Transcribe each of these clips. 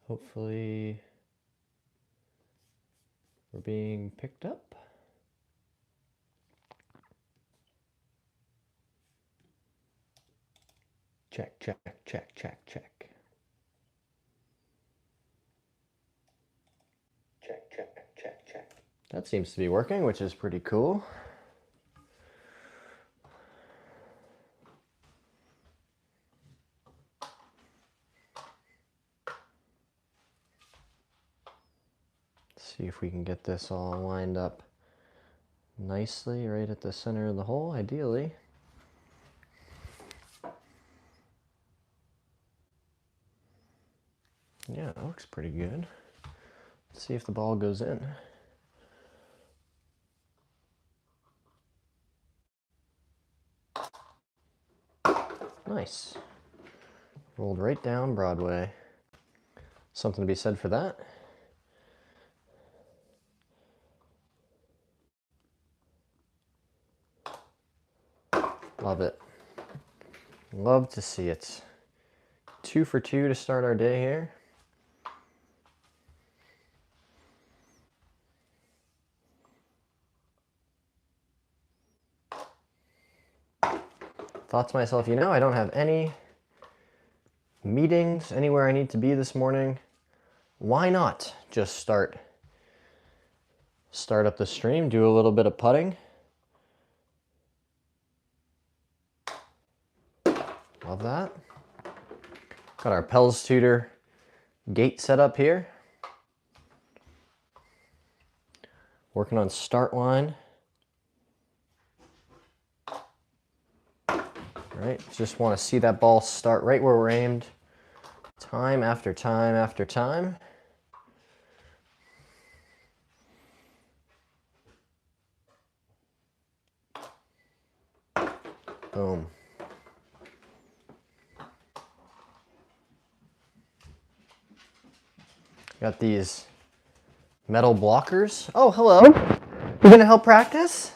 Hopefully we're being picked up. Check, check, check, check, check. Check, check, check, check. That seems to be working, which is pretty cool. See if we can get this all lined up nicely right at the center of the hole, ideally. Yeah, it looks pretty good. Let's see if the ball goes in. Nice. Rolled right down Broadway. Something to be said for that. Love it. Love to see it. 2 for 2 to start our day here. Thought to myself, you know, I don't have any meetings anywhere I need to be this morning. Why not just start up the stream, do a little bit of putting. Love that. Got our Pels Tutor gate set up here. Working on start line. Right, just want to see that ball start right where we're aimed. Time after time after time. Boom. Got these metal blockers. Oh, hello. You're gonna help practice?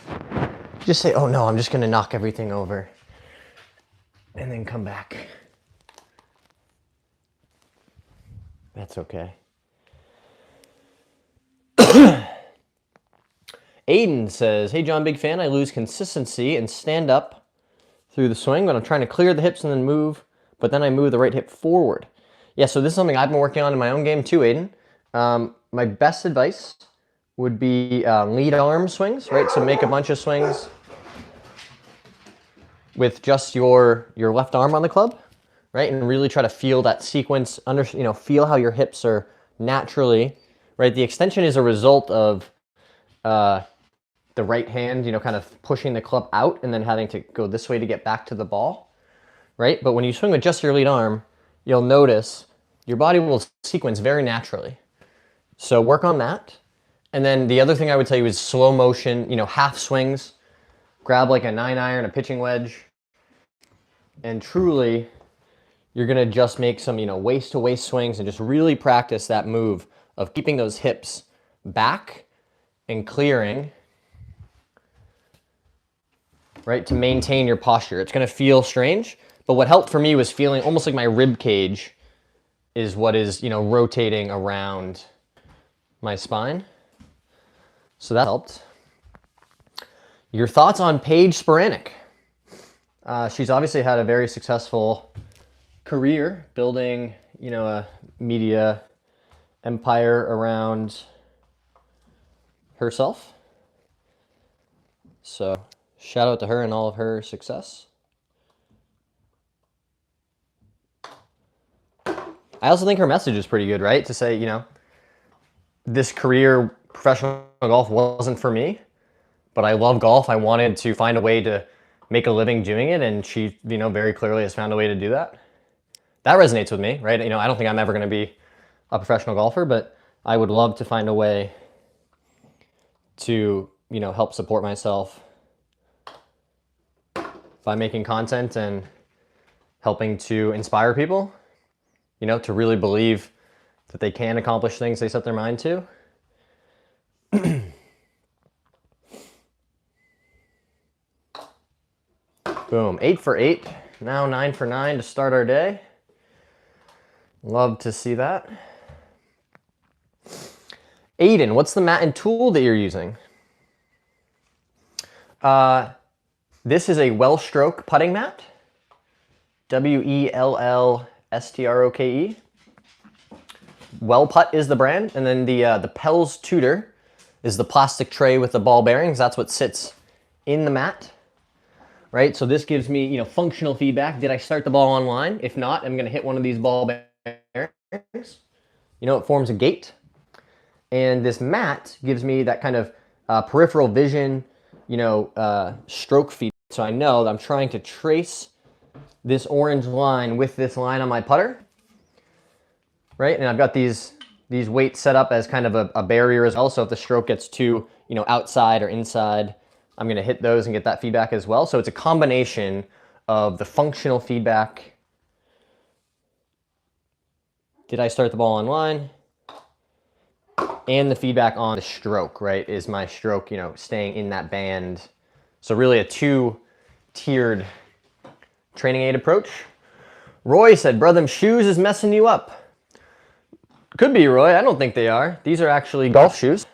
Just say, oh no, I'm just gonna knock everything over. And then come back. That's okay. Aiden says, hey John, big fan. I lose consistency and stand up through the swing when I'm trying to clear the hips and then move, but then I move the right hip forward. Yeah, so this is something I've been working on in my own game too, Aiden. My best advice would be lead arm swings, right? So make a bunch of swings with just your left arm on the club, right? And really try to feel that sequence, feel how your hips are naturally, right? The extension is a result of the right hand, kind of pushing the club out and then having to go this way to get back to the ball, right? But when you swing with just your lead arm, you'll notice your body will sequence very naturally. So work on that. And then the other thing I would tell you is slow motion, half swings. Grab like a 9-iron, a pitching wedge, and truly you're gonna just make some, waist to waist swings and just really practice that move of keeping those hips back and clearing, right, to maintain your posture. It's gonna feel strange, but what helped for me was feeling almost like my rib cage is what is, rotating around my spine. So that helped. Your thoughts on Paige Sporanic? She's obviously had a very successful career building, a media empire around herself. So shout out to her and all of her success. I also think her message is pretty good, right? To say, this career, professional golf wasn't for me, but I love golf. I wanted to find a way to make a living doing it, and she, very clearly has found a way to do that. That resonates with me, right? I don't think I'm ever going to be a professional golfer, but I would love to find a way to, help support myself by making content and helping to inspire people, to really believe that they can accomplish things they set their mind to. Boom, 8 for 8, now 9 for 9 to start our day. Love to see that. Aiden, what's the mat and tool that you're using? This is a Wellstroke putting mat. Wellstroke. Well Putt is the brand, and then the Pels Tutor is the plastic tray with the ball bearings. That's what sits in the mat, right? So this gives me, you know, functional feedback. Did I start the ball on line? If not, I'm going to hit one of these ball bearings. You know, it forms a gate. And this mat gives me that kind of peripheral vision, you know, stroke feedback. So I know that I'm trying to trace this orange line with this line on my putter, right? And I've got these weights set up as kind of a barrier as well. So if the stroke gets too, you know, outside or inside, I'm gonna hit those and get that feedback as well. So it's a combination of the functional feedback. Did I start the ball on line? And the feedback on the stroke, right? Is my stroke, you know, staying in that band? So really a two-tiered training aid approach. Roy said, bro, them shoes is messing you up. Could be, Roy. I don't think they are. These are actually golf shoes.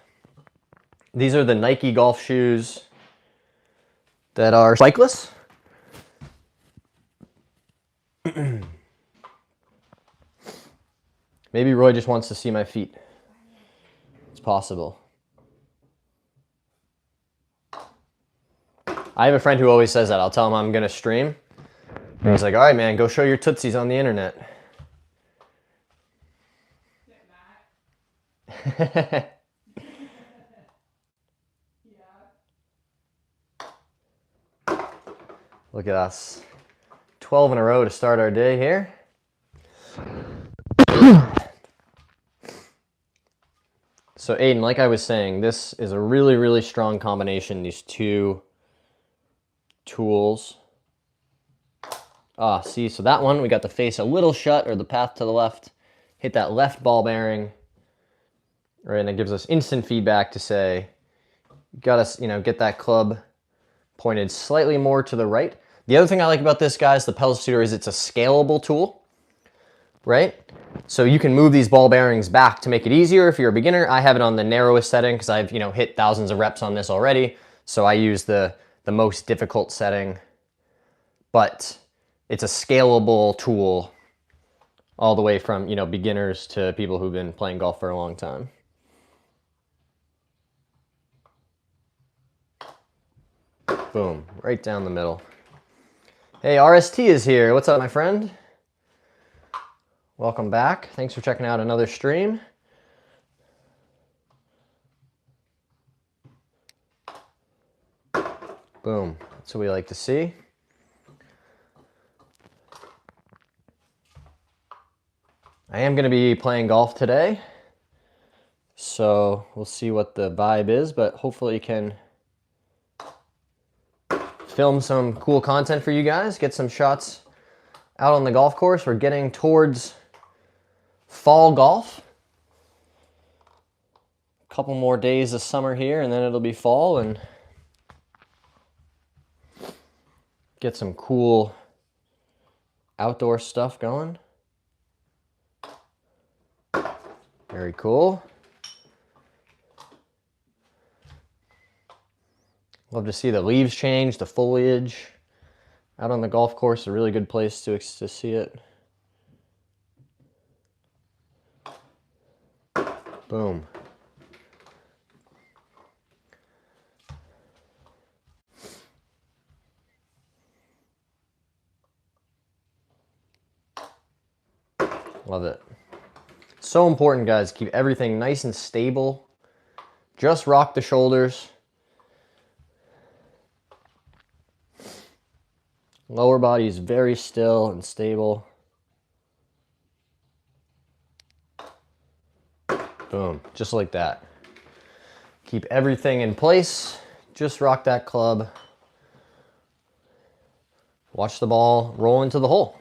These are the Nike golf shoes that are spikeless. Maybe Roy just wants to see my feet. It's possible. I have a friend who always says that. I'll tell him I'm going to stream. And he's like, all right, man, go show your tootsies on the internet. Look at us. 12 in a row to start our day here. So Aiden, like I was saying, this is a really, really strong combination, these two tools. See, so that one, we got the face a little shut, or the path to the left. Hit that left ball bearing, right, and it gives us instant feedback to say, gotta, you know, get that club pointed slightly more to the right. The other thing I like about this, guys, the Pels Tutor, is it's a scalable tool, right? So you can move these ball bearings back to make it easier if you're a beginner. I have it on the narrowest setting because I've, you know, hit thousands of reps on this already. So I use the most difficult setting, but it's a scalable tool all the way from, you know, beginners to people who've been playing golf for a long time. Boom, right down the middle. Hey, RST is here. What's up, my friend? Welcome back. Thanks for checking out another stream. Boom, that's what we like to see. I am going to be playing golf today, so we'll see what the vibe is, but hopefully you can film some cool content for you guys, get some shots out on the golf course. We're getting towards fall golf. A couple more days of summer here, and then it'll be fall, and get some cool outdoor stuff going. Very cool. Love to see the leaves change, the foliage. Out on the golf course, a really good place to see it. Boom. Love it. So important, guys. Keep everything nice and stable. Just rock the shoulders. Lower body is very still and stable. Boom, just like that. Keep everything in place. Just rock that club. Watch the ball roll into the hole.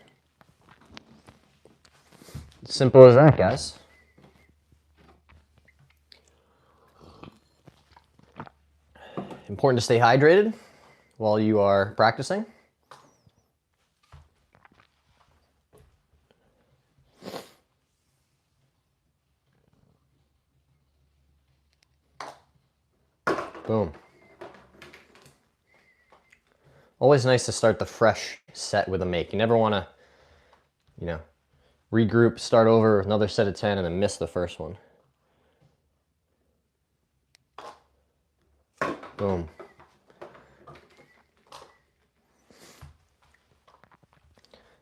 Simple as that, guys. Important to stay hydrated while you are practicing. Boom. Always nice to start the fresh set with a make. You never want to, you know, regroup, start over with another set of 10, and then miss the first one. Boom.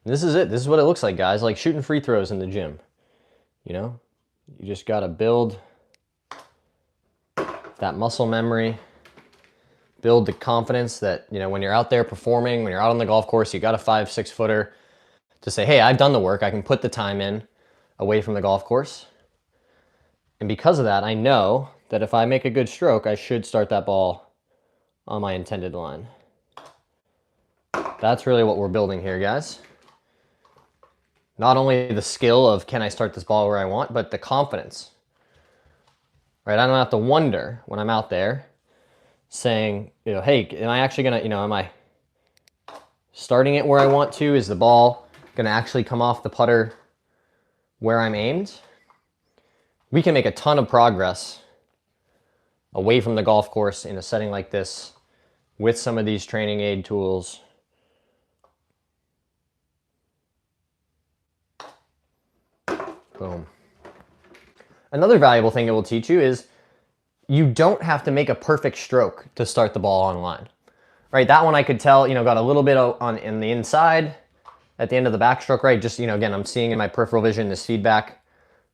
This is it. This is what it looks like, guys. Like shooting free throws in the gym. You know, you just got to build that muscle memory, build the confidence that, you know, when you're out there performing, when you're out on the golf course, you got a 5-6 footer to say, hey, I've done the work. I can put the time in away from the golf course. And because of that, I know that if I make a good stroke, I should start that ball on my intended line. That's really what we're building here, guys. Not only the skill of can I start this ball where I want, but the confidence. Right? I don't have to wonder when I'm out there saying, you know, hey, am I actually gonna, you know, am I starting it where I want to? Is the ball gonna actually come off the putter where I'm aimed? We can make a ton of progress away from the golf course in a setting like this with some of these training aid tools. Boom. Another valuable thing it will teach you is you don't have to make a perfect stroke to start the ball on line. Right, that one I could tell, you know, got a little bit in the inside at the end of the backstroke, right? Just, you know, again, I'm seeing in my peripheral vision this feedback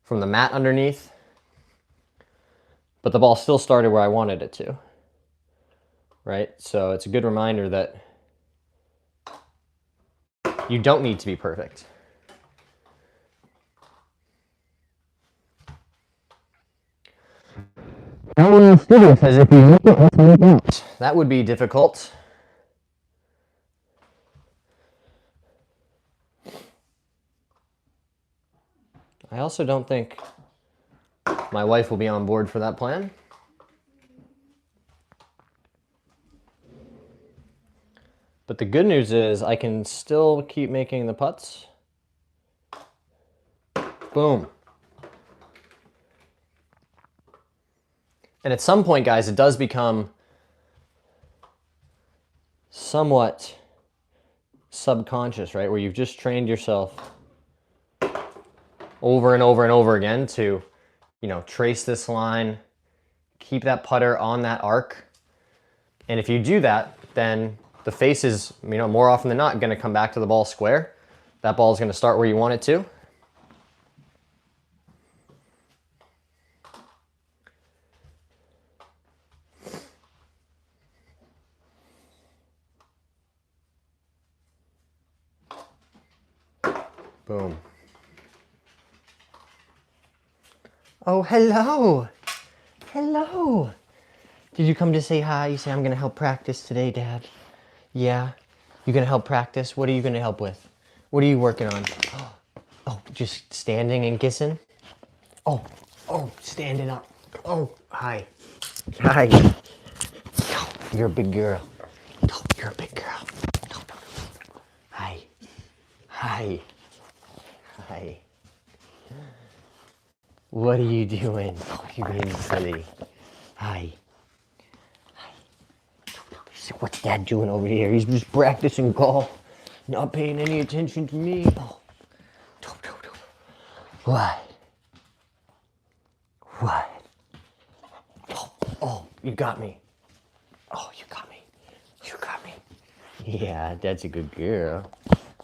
from the mat underneath. But the ball still started where I wanted it to. Right? So it's a good reminder that you don't need to be perfect. That would be difficult. I also don't think my wife will be on board for that plan. But the good news is I can still keep making the putts. Boom. And at some point, guys, it does become somewhat subconscious, right? Where you've just trained yourself over and over and over again to, you know, trace this line, keep that putter on that arc. And if you do that, then the face is, you know, more often than not going to come back to the ball square. That ball is going to start where you want it to. Boom. Oh, hello. Hello. Did you come to say hi? You say, I'm going to help practice today, Dad. Yeah. You're going to help practice? What are you going to help with? What are you working on? Oh, just standing and kissing? Oh, standing up. Oh, hi. Hi. Oh, you're a big girl. Oh, you're a big girl. Oh, hi. Hi. Hi. What are you doing? Oh, you're being silly. Hi. What's Dad doing over here? He's just practicing golf, not paying any attention to me. Oh. What? What? Oh, you got me. Oh, you got me. You got me. Yeah, that's a good girl.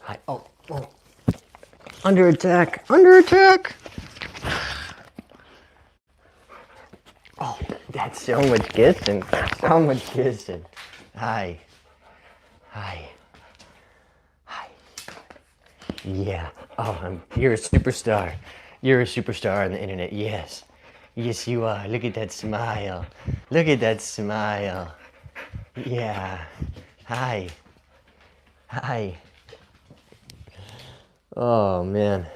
Hi. Oh. Under attack. Under attack. Oh, that's so much kissing. So much kissing. Hi. Hi. Hi. Yeah. Oh, you're a superstar. You're a superstar on the internet. Yes. Yes, you are. Look at that smile. Look at that smile. Yeah. Hi. Hi. Oh, man.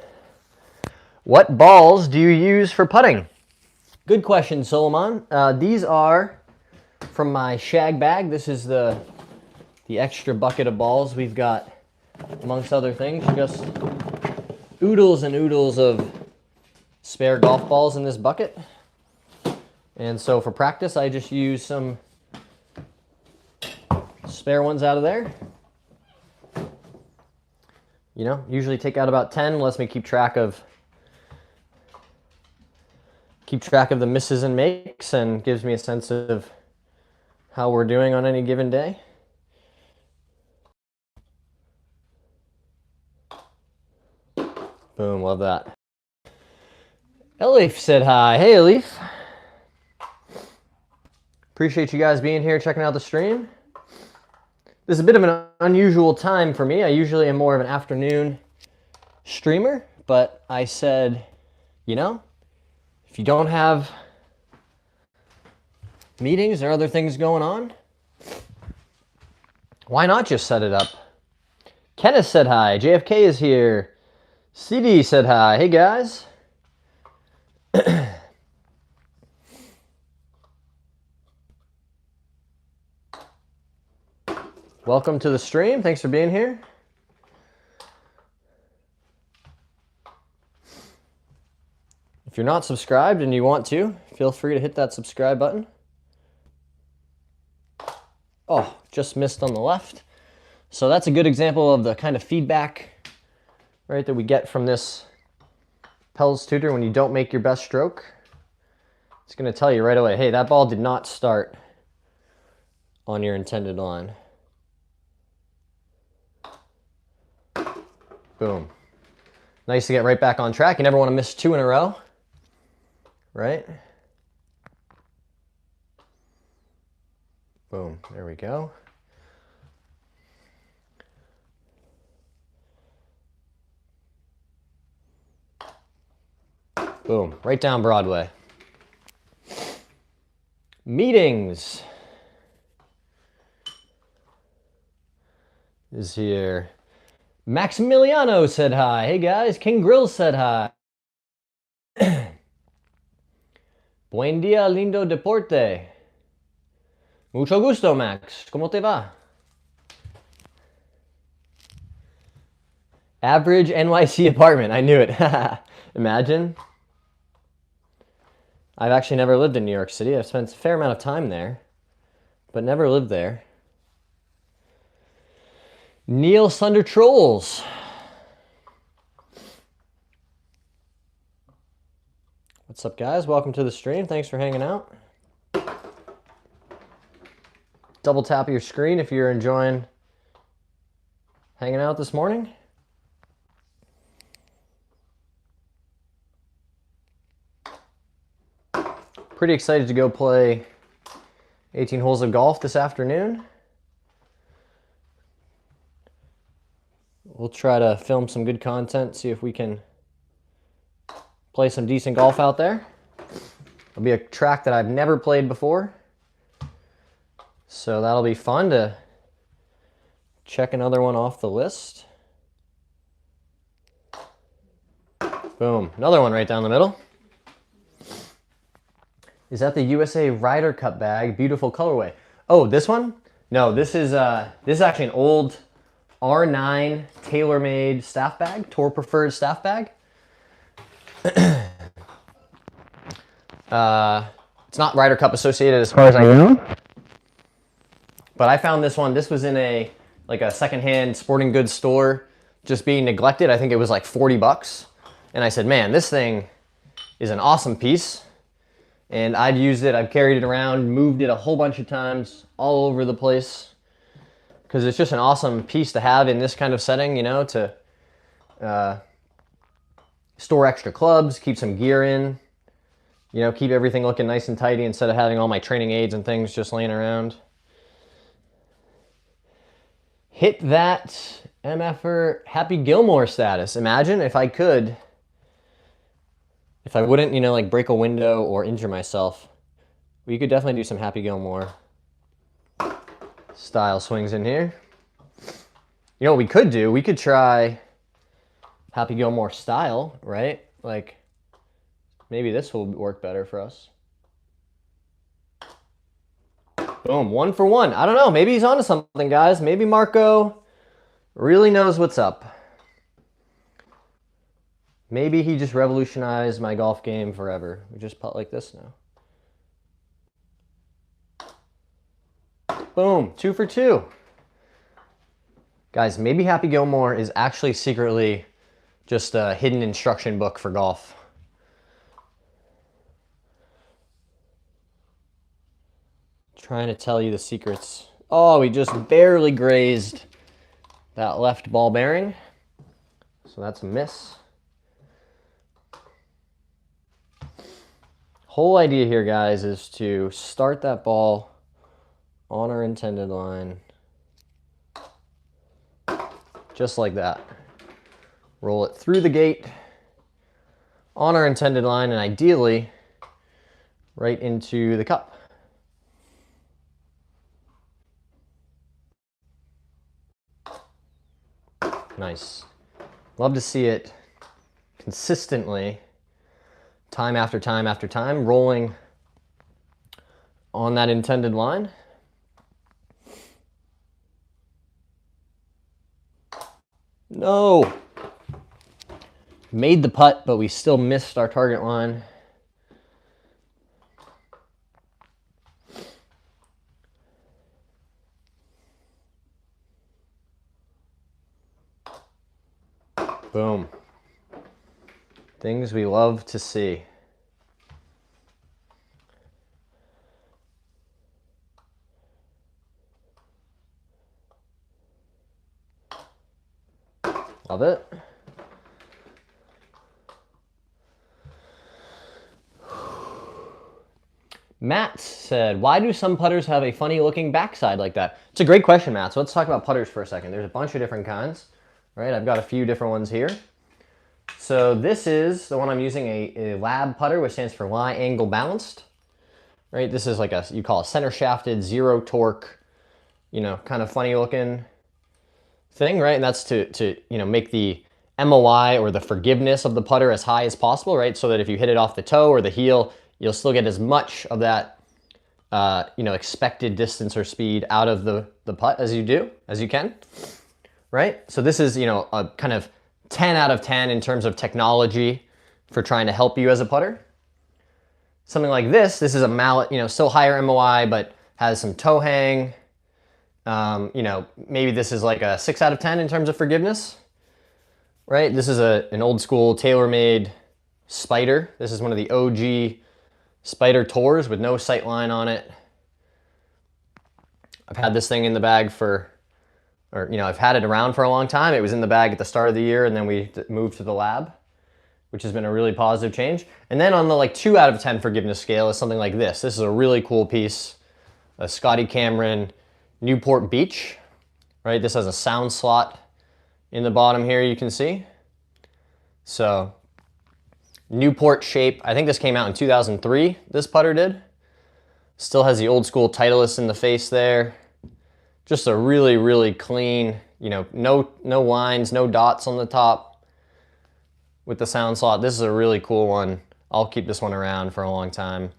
What balls do you use for putting? Good question, Solomon. These are from my shag bag. This is the extra bucket of balls we've got, amongst other things, just oodles and oodles of spare golf balls in this bucket. And so for practice, I just use some spare ones out of there. You know, usually take out about 10, lets me keep track of the misses and makes, and gives me a sense of how we're doing on any given day. Boom, love that. Elif said hi. Hey, Elif. Appreciate you guys being here, checking out the stream. This is a bit of an unusual time for me. I usually am more of an afternoon streamer, but I said, you know, if you don't have meetings or other things going on, why not just set it up? Kenneth said hi. JFK is here. CD said hi. Hey, guys. Welcome to the stream. Thanks for being here. If you're not subscribed and you want to, feel free to hit that subscribe button. Oh, just missed on the left. So that's a good example of the kind of feedback, right, that we get from this Pels tutor when you don't make your best stroke. It's going to tell you right away, hey, that ball did not start on your intended line. Boom. Nice to get right back on track. You never want to miss 2 in a row, right? Boom. There we go. Boom. Right down Broadway. Meetings is here. Maximiliano said hi. Hey guys, King Grill said hi. Buen dia, lindo deporte. Mucho gusto, Max. ¿Cómo te va? Average NYC apartment. I knew it. Imagine. I've actually never lived in New York City. I've spent a fair amount of time there, but never lived there. Neil Sunder Trolls. What's up, guys? Welcome to the stream. Thanks for hanging out. Double tap your screen if you're enjoying hanging out this morning. Pretty excited to go play 18 holes of golf this afternoon. We'll try to film some good content, see if we can play some decent golf out there. It'll be a track that I've never played before, so that'll be fun to check another one off the list. Boom, another one right down the middle. Is that the USA Ryder Cup bag? Beautiful colorway. Oh, this one? No, this is actually an old R9 TaylorMade staff bag, Tour Preferred staff bag. It's not Ryder Cup associated as far as I know, but I found this one. This was in a secondhand sporting goods store, just being neglected. I think it was like 40 bucks, and I said, man, this thing is an awesome piece. And I'd used it. I've carried it around, moved it a whole bunch of times, all over the place, because it's just an awesome piece to have in this kind of setting, you know, to store extra clubs, keep some gear in, you know, keep everything looking nice and tidy instead of having all my training aids and things just laying around. Hit that MFer Happy Gilmore status. Imagine if I could, if I wouldn't, you know, like break a window or injure myself, we could definitely do some Happy Gilmore style swings in here. You know what we could do? We could try Happy Gilmore style, right? Like, maybe this will work better for us. Boom, 1 for 1. I don't know, maybe he's onto something, guys. Maybe Marco really knows what's up. Maybe he just revolutionized my golf game forever. We just putt like this now. Boom, 2 for 2. Guys, maybe Happy Gilmore is actually secretly just a hidden instruction book for golf. Trying to tell you the secrets. Oh, we just barely grazed that left ball bearing. So that's a miss. Whole idea here, guys, is to start that ball on our intended line. Just like that. Roll it through the gate on our intended line and ideally right into the cup. Nice. Love to see it consistently, time after time after time, rolling on that intended line. No! Made the putt, but we still missed our target line. Boom. Things we love to see. Love it. Matt said, why do some putters have a funny looking backside like that? It's a great question, Matt. So let's talk about putters for a second. There's a bunch of different kinds, right? I've got a few different ones here. So this is the one I'm using, a lab putter, which stands for lie angle balanced, right? This is like you call a center shafted, zero torque, you know, kind of funny looking thing, right? And that's to you know, make the MOI or the forgiveness of the putter as high as possible, right? So that if you hit it off the toe or the heel, you'll still get as much of that you know, expected distance or speed out of the putt as you can, right? So this is, you know, a kind of 10 out of 10 in terms of technology for trying to help you as a putter. Something like this is a mallet, you know, still higher MOI, but has some toe hang. You know, maybe this is like a 6 out of 10 in terms of forgiveness, right? This is an old school tailor-made Spider. This is one of the OG Spider Tours with no sight line on it. I've had this thing in the bag you know, I've had it around for a long time. It was in the bag at the start of the year, and then we moved to the lab, which has been a really positive change. And then on the like 2 out of 10 forgiveness scale is something like this. This is a really cool piece, a Scotty Cameron Newport Beach, right? This has a sound slot in the bottom here, you can see. So Newport shape. I think this came out in 2003, this putter did. Still has the old school Titleist in the face there. Just a really, really clean, you know, no lines, no dots on the top with the sound slot. This is a really cool one. I'll keep this one around for a long time.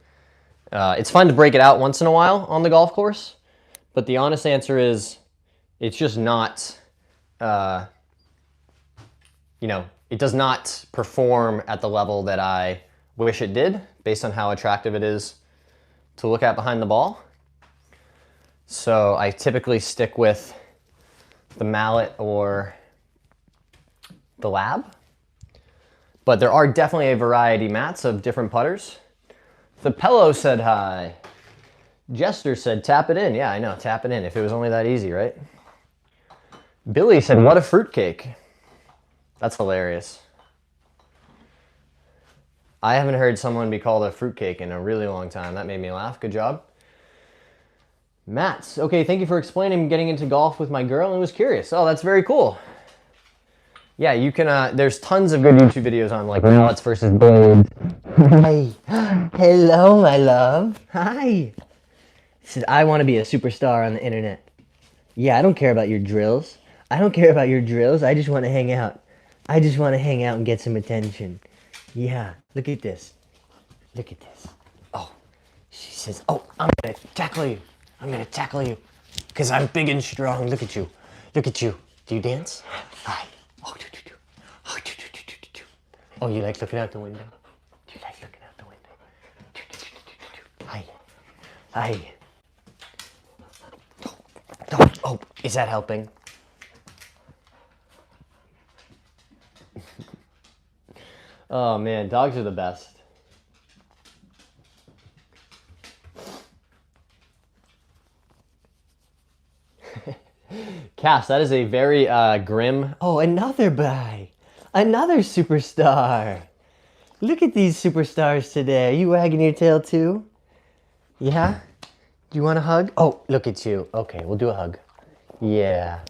It's fun to break it out once in a while on the golf course, but the honest answer is it's just not, you know, it does not perform at the level that I wish it did based on how attractive it is to look at behind the ball. So I typically stick with the mallet or the lab, but there are definitely a variety, Mats, of different putters. The Pello said hi. Jester said tap it in. Yeah, I know, tap it in. If it was only that easy, right? Billy said, what a fruitcake. That's hilarious. I haven't heard someone be called a fruitcake in a really long time. That made me laugh. Good job. Mats, okay, thank you for explaining getting into golf with my girl and was curious. Oh, that's very cool. Yeah, you can, there's tons of good YouTube videos on like mallets versus blades. Hi. Hello, my love. Hi. Said, I want to be a superstar on the internet. Yeah, I don't care about your drills. I don't care about your drills. I just want to hang out. I just want to hang out and get some attention. Yeah, look at this. Look at this. Oh, she says, oh, I'm going to tackle you. I'm going to tackle you because I'm big and strong. Look at you. Look at you. Do you dance? Hi. Oh, do, do, do. Oh, do, do, do, do, do, do. Oh, you like looking out the window? Do you like looking out the window? Do, do, do, do, do, do. Hi. Hi. Oh, oh, is that helping? Oh man, dogs are the best. Cass, that is a very grim. Oh, another bye. Another superstar. Look at these superstars today. Are you wagging your tail too? Yeah? Do you want a hug? Oh, look at you. Okay, we'll do a hug. Yeah.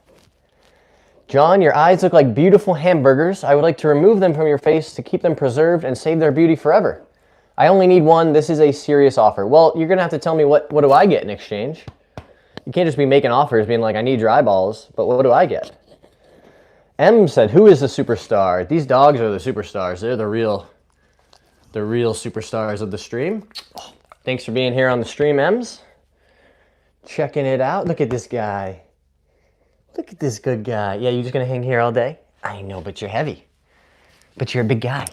John, your eyes look like beautiful hamburgers. I would like to remove them from your face to keep them preserved and save their beauty forever. I only need one. This is a serious offer. Well, you're going to have to tell me what do I get in exchange? You can't just be making offers being like, I need your eyeballs, but what do I get? M said, who is the superstar? These dogs are the superstars. They're the real superstars of the stream. Oh, thanks for being here on the stream, Ems. Checking it out. Look at this guy. Look at this good guy. Yeah, you just gonna hang here all day? I know, but you're heavy. But you're a big guy.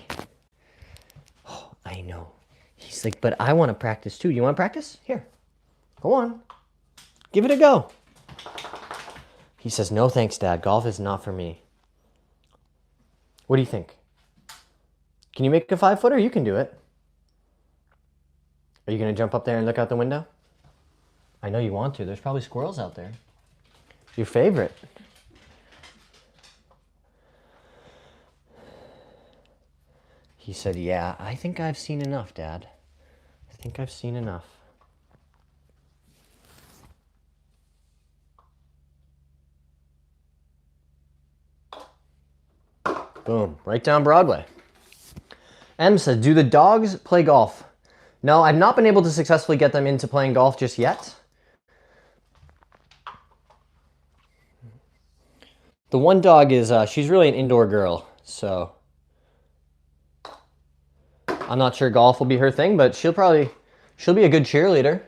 Oh, I know. He's like, but I want to practice too. You want to practice? Here. Go on. Give it a go. He says, no thanks, Dad. Golf is not for me. What do you think? Can you make a 5-footer? You can do it. Are you gonna jump up there and look out the window? I know you want to. There's probably squirrels out there. Your favorite. He said, yeah, I think I've seen enough, Dad. I think I've seen enough. Boom, right down Broadway. M said, do the dogs play golf? No, I've not been able to successfully get them into playing golf just yet. The one dog is, she's really an indoor girl, so I'm not sure golf will be her thing, but she'll be a good cheerleader.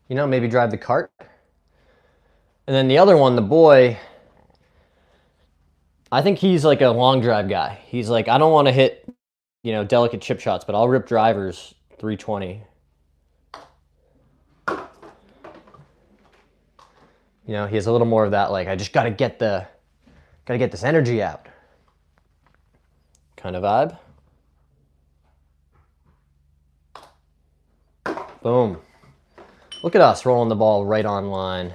You know, maybe drive the cart. And then the other one, the boy, I think he's like a long drive guy. He's like, I don't want to hit, you know, delicate chip shots, but I'll rip drivers 320. You know, he has a little more of that, like, I just gotta get this energy out kind of vibe. Boom. Look at us rolling the ball right on line.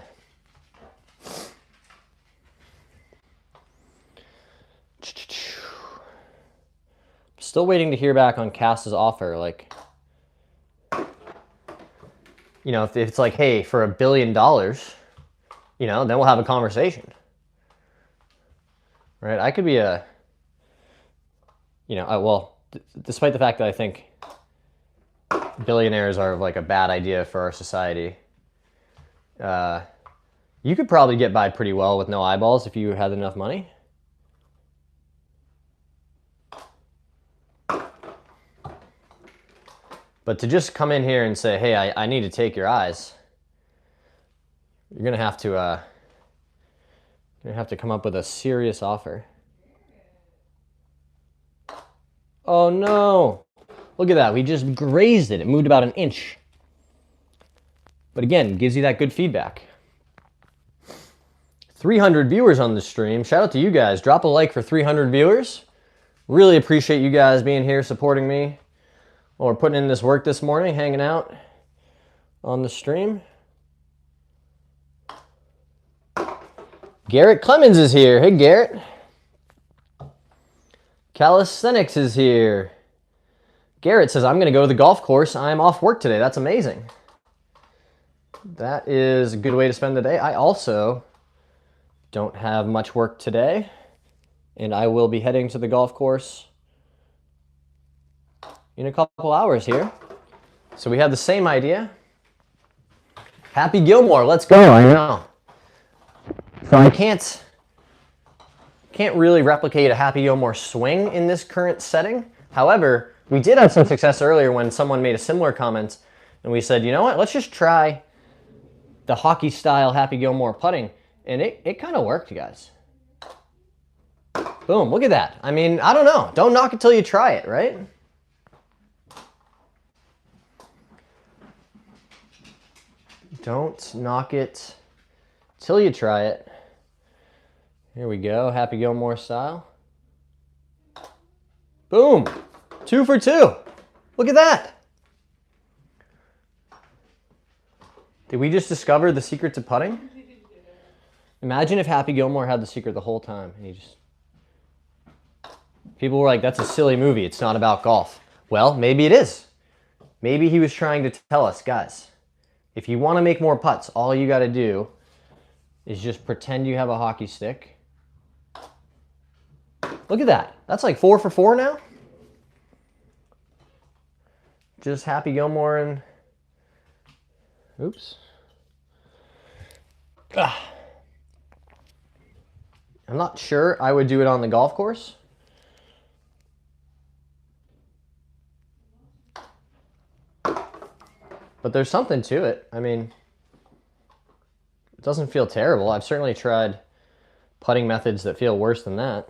Still waiting to hear back on Cass's offer. Like, you know, if it's like, hey, for $1 billion, you know, then we'll have a conversation. Right? I could be a, you know, well, despite the fact that I think billionaires are like a bad idea for our society, you could probably get by pretty well with no eyeballs if you had enough money. But to just come in here and say, hey, I need to take your eyes, you're gonna have to come up with a serious offer. Oh no! Look at that, we just grazed it. It moved about an inch. But again, gives you that good feedback. 300 viewers on the stream. Shout out to you guys. Drop a like for 300 viewers. Really appreciate you guys being here supporting me. While we're putting in this work this morning, hanging out on the stream. Garrett Clemens is here. Hey, Garrett. Calisthenics is here. Garrett says, I'm going to go to the golf course. I'm off work today. That's amazing. That is a good way to spend the day. I also don't have much work today, and I will be heading to the golf course in a couple hours here. So we have the same idea. Happy Gilmore, let's go. I know. So I can't really replicate a Happy Gilmore swing in this current setting. However, we did have some success earlier when someone made a similar comment, and we said, you know what, let's just try the hockey style Happy Gilmore putting. And it kind of worked, you guys. Boom, look at that. I mean, I don't know. Don't knock it till you try it, right? Don't knock it till you try it. Here we go, Happy Gilmore style. Boom. 2 for 2. Look at that. Did we just discover the secret to putting? Imagine if Happy Gilmore had the secret the whole time. And he just... People were like, that's a silly movie. It's not about golf. Well, maybe it is. Maybe he was trying to tell us, guys, if you want to make more putts, all you got to do is just pretend you have a hockey stick. Look at that. That's like 4 for 4 now. Just Happy Gilmore and... Oops. Ugh. I'm not sure I would do it on the golf course. But there's something to it. I mean, it doesn't feel terrible. I've certainly tried putting methods that feel worse than that.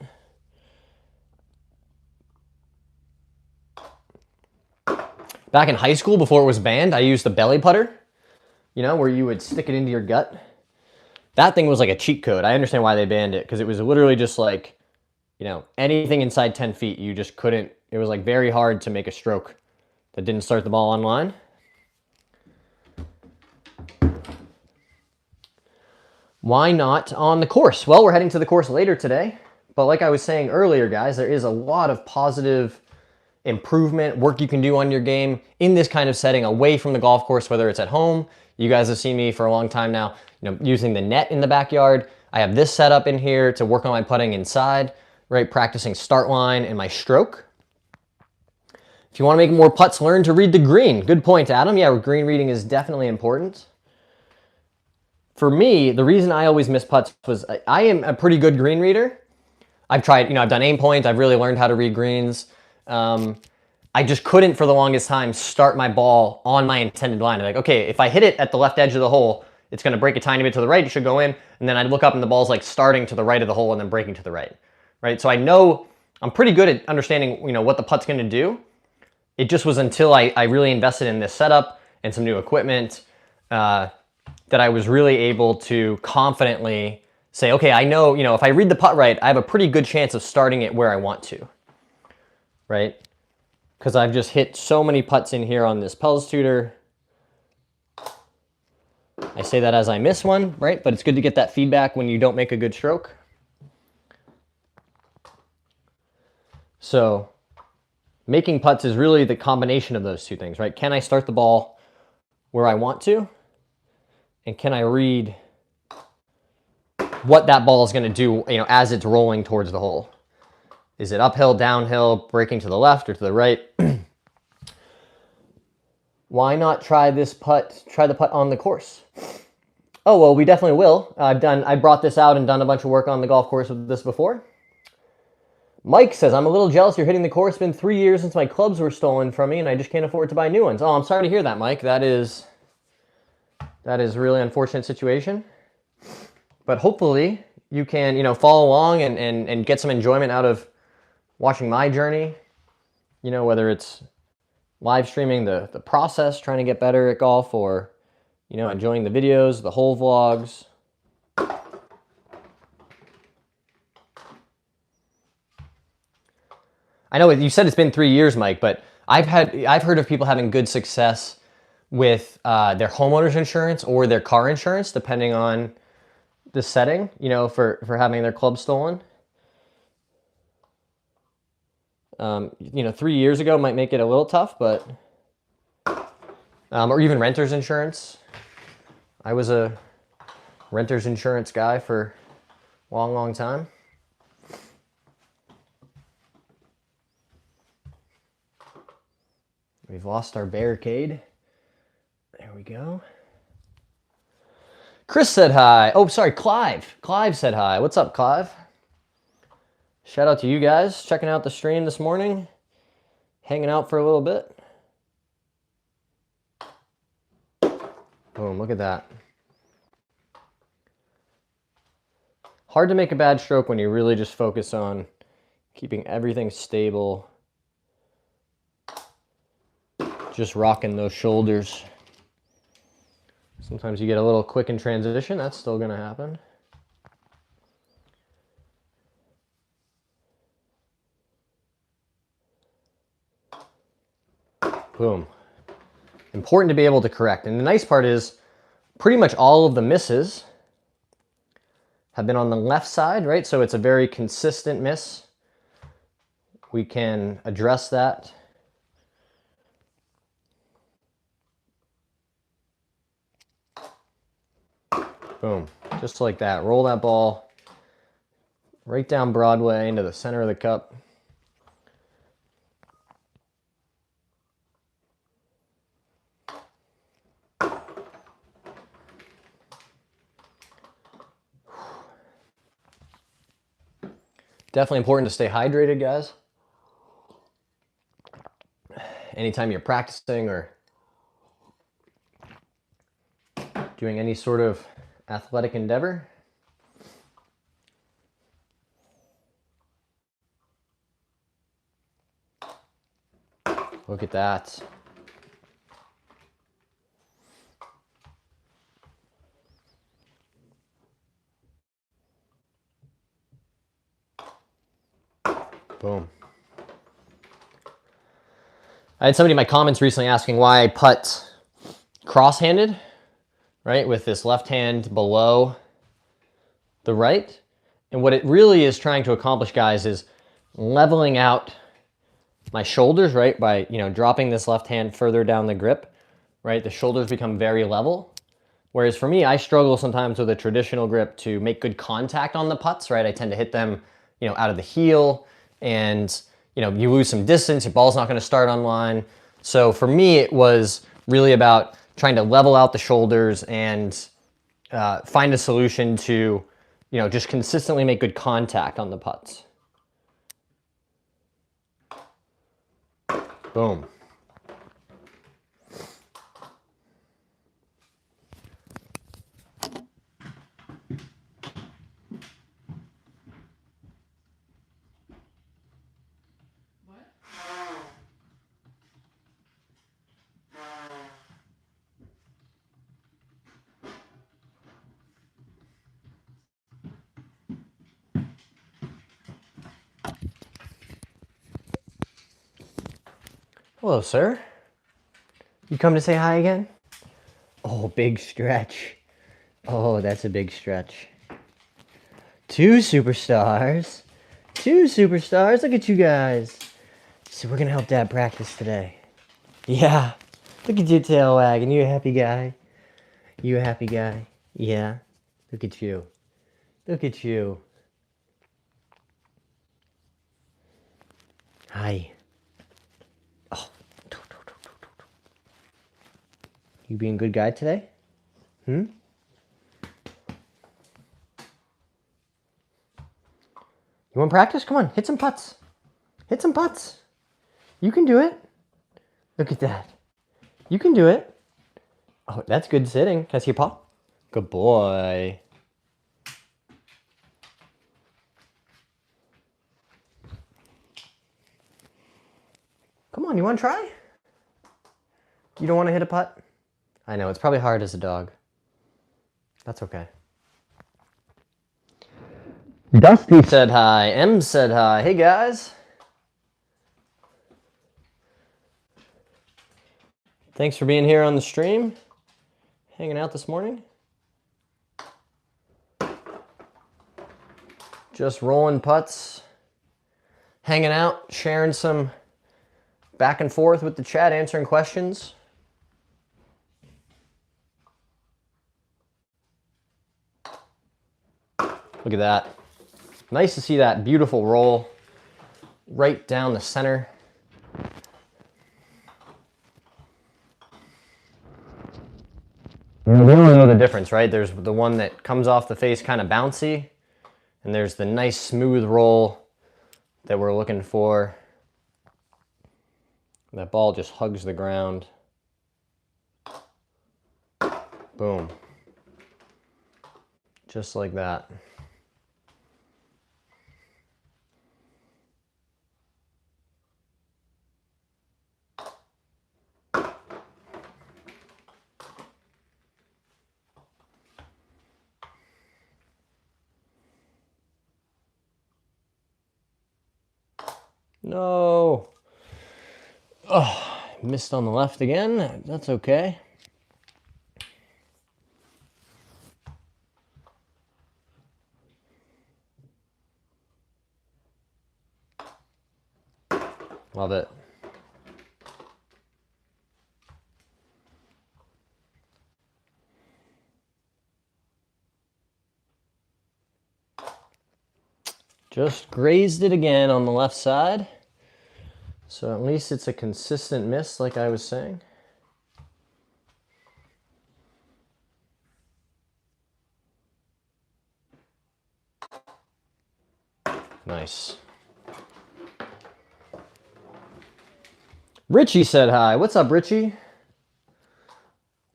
Back in high school, before it was banned, I used the belly putter, you know, where you would stick it into your gut. That thing was like a cheat code. I understand why they banned it, because it was literally just like, you know, anything inside 10 feet, you just couldn't, it was like very hard to make a stroke that didn't start the ball on line. Why not on the course? Well, we're heading to the course later today, but like I was saying earlier, guys, there is a lot of positive improvement, work you can do on your game in this kind of setting away from the golf course, whether it's at home. You guys have seen me for a long time now, you know, using the net in the backyard. I have this set up in here to work on my putting inside, right? Practicing start line and my stroke. If you want to make more putts, learn to read the green. Good point, Adam. Yeah, green reading is definitely important. For me, the reason I always miss putts was I am a pretty good green reader. I've tried, you know, I've done aim point. I've really learned how to read greens. I just couldn't for the longest time start my ball on my intended line. I'm like, okay, if I hit it at the left edge of the hole, it's going to break a tiny bit to the right. It should go in. And then I'd look up and the ball's like starting to the right of the hole and then breaking to the right. Right. So I know I'm pretty good at understanding, you know, what the putt's going to do. It just was until I really invested in this setup and some new equipment, that I was really able to confidently say, okay, I know, you know, if I read the putt right, I have a pretty good chance of starting it where I want to, right? Because I've just hit so many putts in here on this Pels tutor. I say that as I miss one, right? But it's good to get that feedback when you don't make a good stroke. So making putts is really the combination of those two things, right? Can I start the ball where I want to? And can I read what that ball is going to do, you know, as it's rolling towards the hole? Is it uphill, downhill, breaking to the left or to the right? Why not try this putt? Try the putt on the course. Oh, well, we definitely will. I brought this out and done a bunch of work on the golf course with this before. Mike says, I'm a little jealous you're hitting the course. It's been 3 years since my clubs were stolen from me and I just can't afford to buy new ones. Oh, I'm sorry to hear that, Mike. That is a really unfortunate situation. But hopefully you can, you know, follow along and get some enjoyment out of watching my journey. You know, whether it's live streaming the process, trying to get better at golf, or, you know, enjoying the videos, the whole vlogs. I know you said it's been 3 years, Mike, but I've heard of people having good success with their homeowner's insurance or their car insurance, depending on the setting, you know, for having their club stolen. You know, 3 years ago might make it a little tough, but, or even renter's insurance. I was a renter's insurance guy for a long, long time. We've lost our barricade. There we go. Chris said hi. Oh, sorry, Clive. Clive said hi. What's up, Clive? Shout out to you guys checking out the stream this morning, hanging out for a little bit. Boom, look at that. Hard to make a bad stroke when you really just focus on keeping everything stable. Just rocking those shoulders. Sometimes you get a little quick in transition. That's still going to happen. Boom. Important to be able to correct. And the nice part is pretty much all of the misses have been on the left side, right? So it's a very consistent miss. We can address that. Boom, just like that. Roll that ball right down Broadway into the center of the cup. Definitely important to stay hydrated, guys. Anytime you're practicing or doing any sort of athletic endeavor. Look at that. Boom. I had somebody in my comments recently asking why I putt cross-handed, right, with this left hand below the right. And what it really is trying to accomplish, guys, is leveling out my shoulders, right, by, you know, dropping this left hand further down the grip, right? The shoulders become very level. Whereas for me, I struggle sometimes with a traditional grip to make good contact on the putts, right? I tend to hit them, you know, out of the heel, and, you know, you lose some distance, your ball's not gonna start on line. So for me, it was really about trying to level out the shoulders and find a solution to, you know, just consistently make good contact on the putts. Boom. Hello, sir. You come to say hi again? Oh, big stretch. Oh, that's a big stretch. Two superstars. Two superstars. Look at you guys. So we're going to help Dad practice today. Yeah. Look at your tail wagging. You a happy guy? You a happy guy? Yeah. Look at you. Look at you. Hi. Oh. You being a good guy today? Hmm? You want practice? Come on, hit some putts. Hit some putts. You can do it. Look at that. You can do it. Oh, that's good sitting. Can I see your paw? Good boy. Come on, you want to try? You don't want to hit a putt? I know, it's probably hard as a dog. That's okay. Dusty said hi. M said hi. Hey, guys. Thanks for being here on the stream. Hanging out this morning. Just rolling putts. Hanging out, sharing some back and forth with the chat, answering questions. Look at that. Nice to see that beautiful roll right down the center. We don't know the difference, right? There's the one that comes off the face kind of bouncy, and there's the nice smooth roll that we're looking for. That ball just hugs the ground. Boom. Just like that. No. Oh, Missed on the left again. That's okay. Love it. Just grazed it again on the left side. So at least it's a consistent miss, like I was saying. Nice. Richie said hi. What's up, Richie?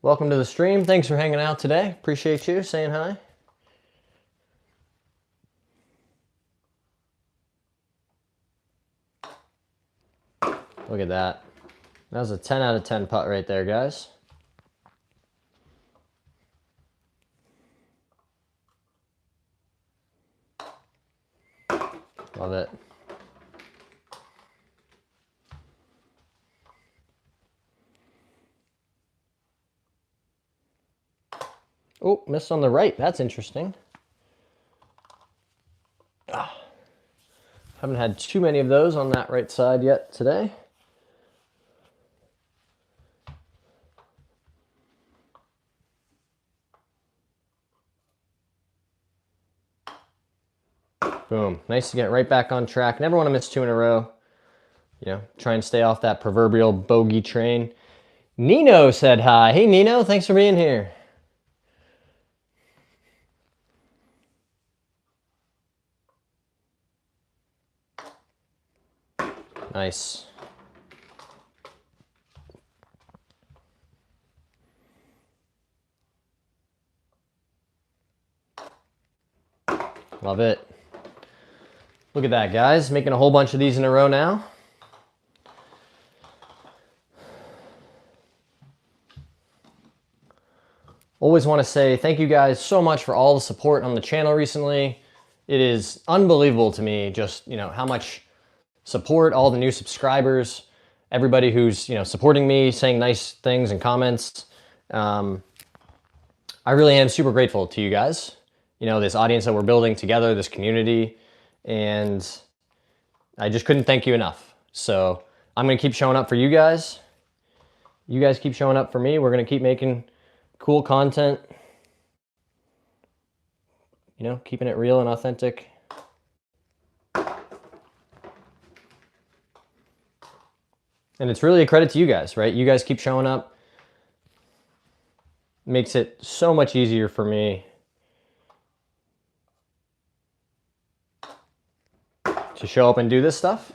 Welcome to the stream. Thanks for hanging out today. Appreciate you saying hi. Look at that. That was a 10 out of 10 putt right there, guys. Love it. Oh, missed on the right. That's interesting. Haven't had too many of those on that right side yet today. Boom. Nice to get right back on track. Never want to miss 2 in a row. You know, try and stay off that proverbial bogey train. Nino said hi. Hey, Nino. Thanks for being here. Nice. Love it. Look at that, guys. Making a whole bunch of these in a row now. Always want to say thank you guys so much for all the support on the channel recently. It is unbelievable to me just, you know, how much support, all the new subscribers, everybody who's, you know, supporting me, saying nice things and comments. I really am super grateful to you guys. You know, this audience that we're building together, this community, and I just couldn't thank you enough. So I'm going to keep showing up for you guys. You guys keep showing up for me. We're going to keep making cool content. You know, keeping it real and authentic. And it's really a credit to you guys, right? You guys keep showing up. Makes it so much easier for me to show up and do this stuff.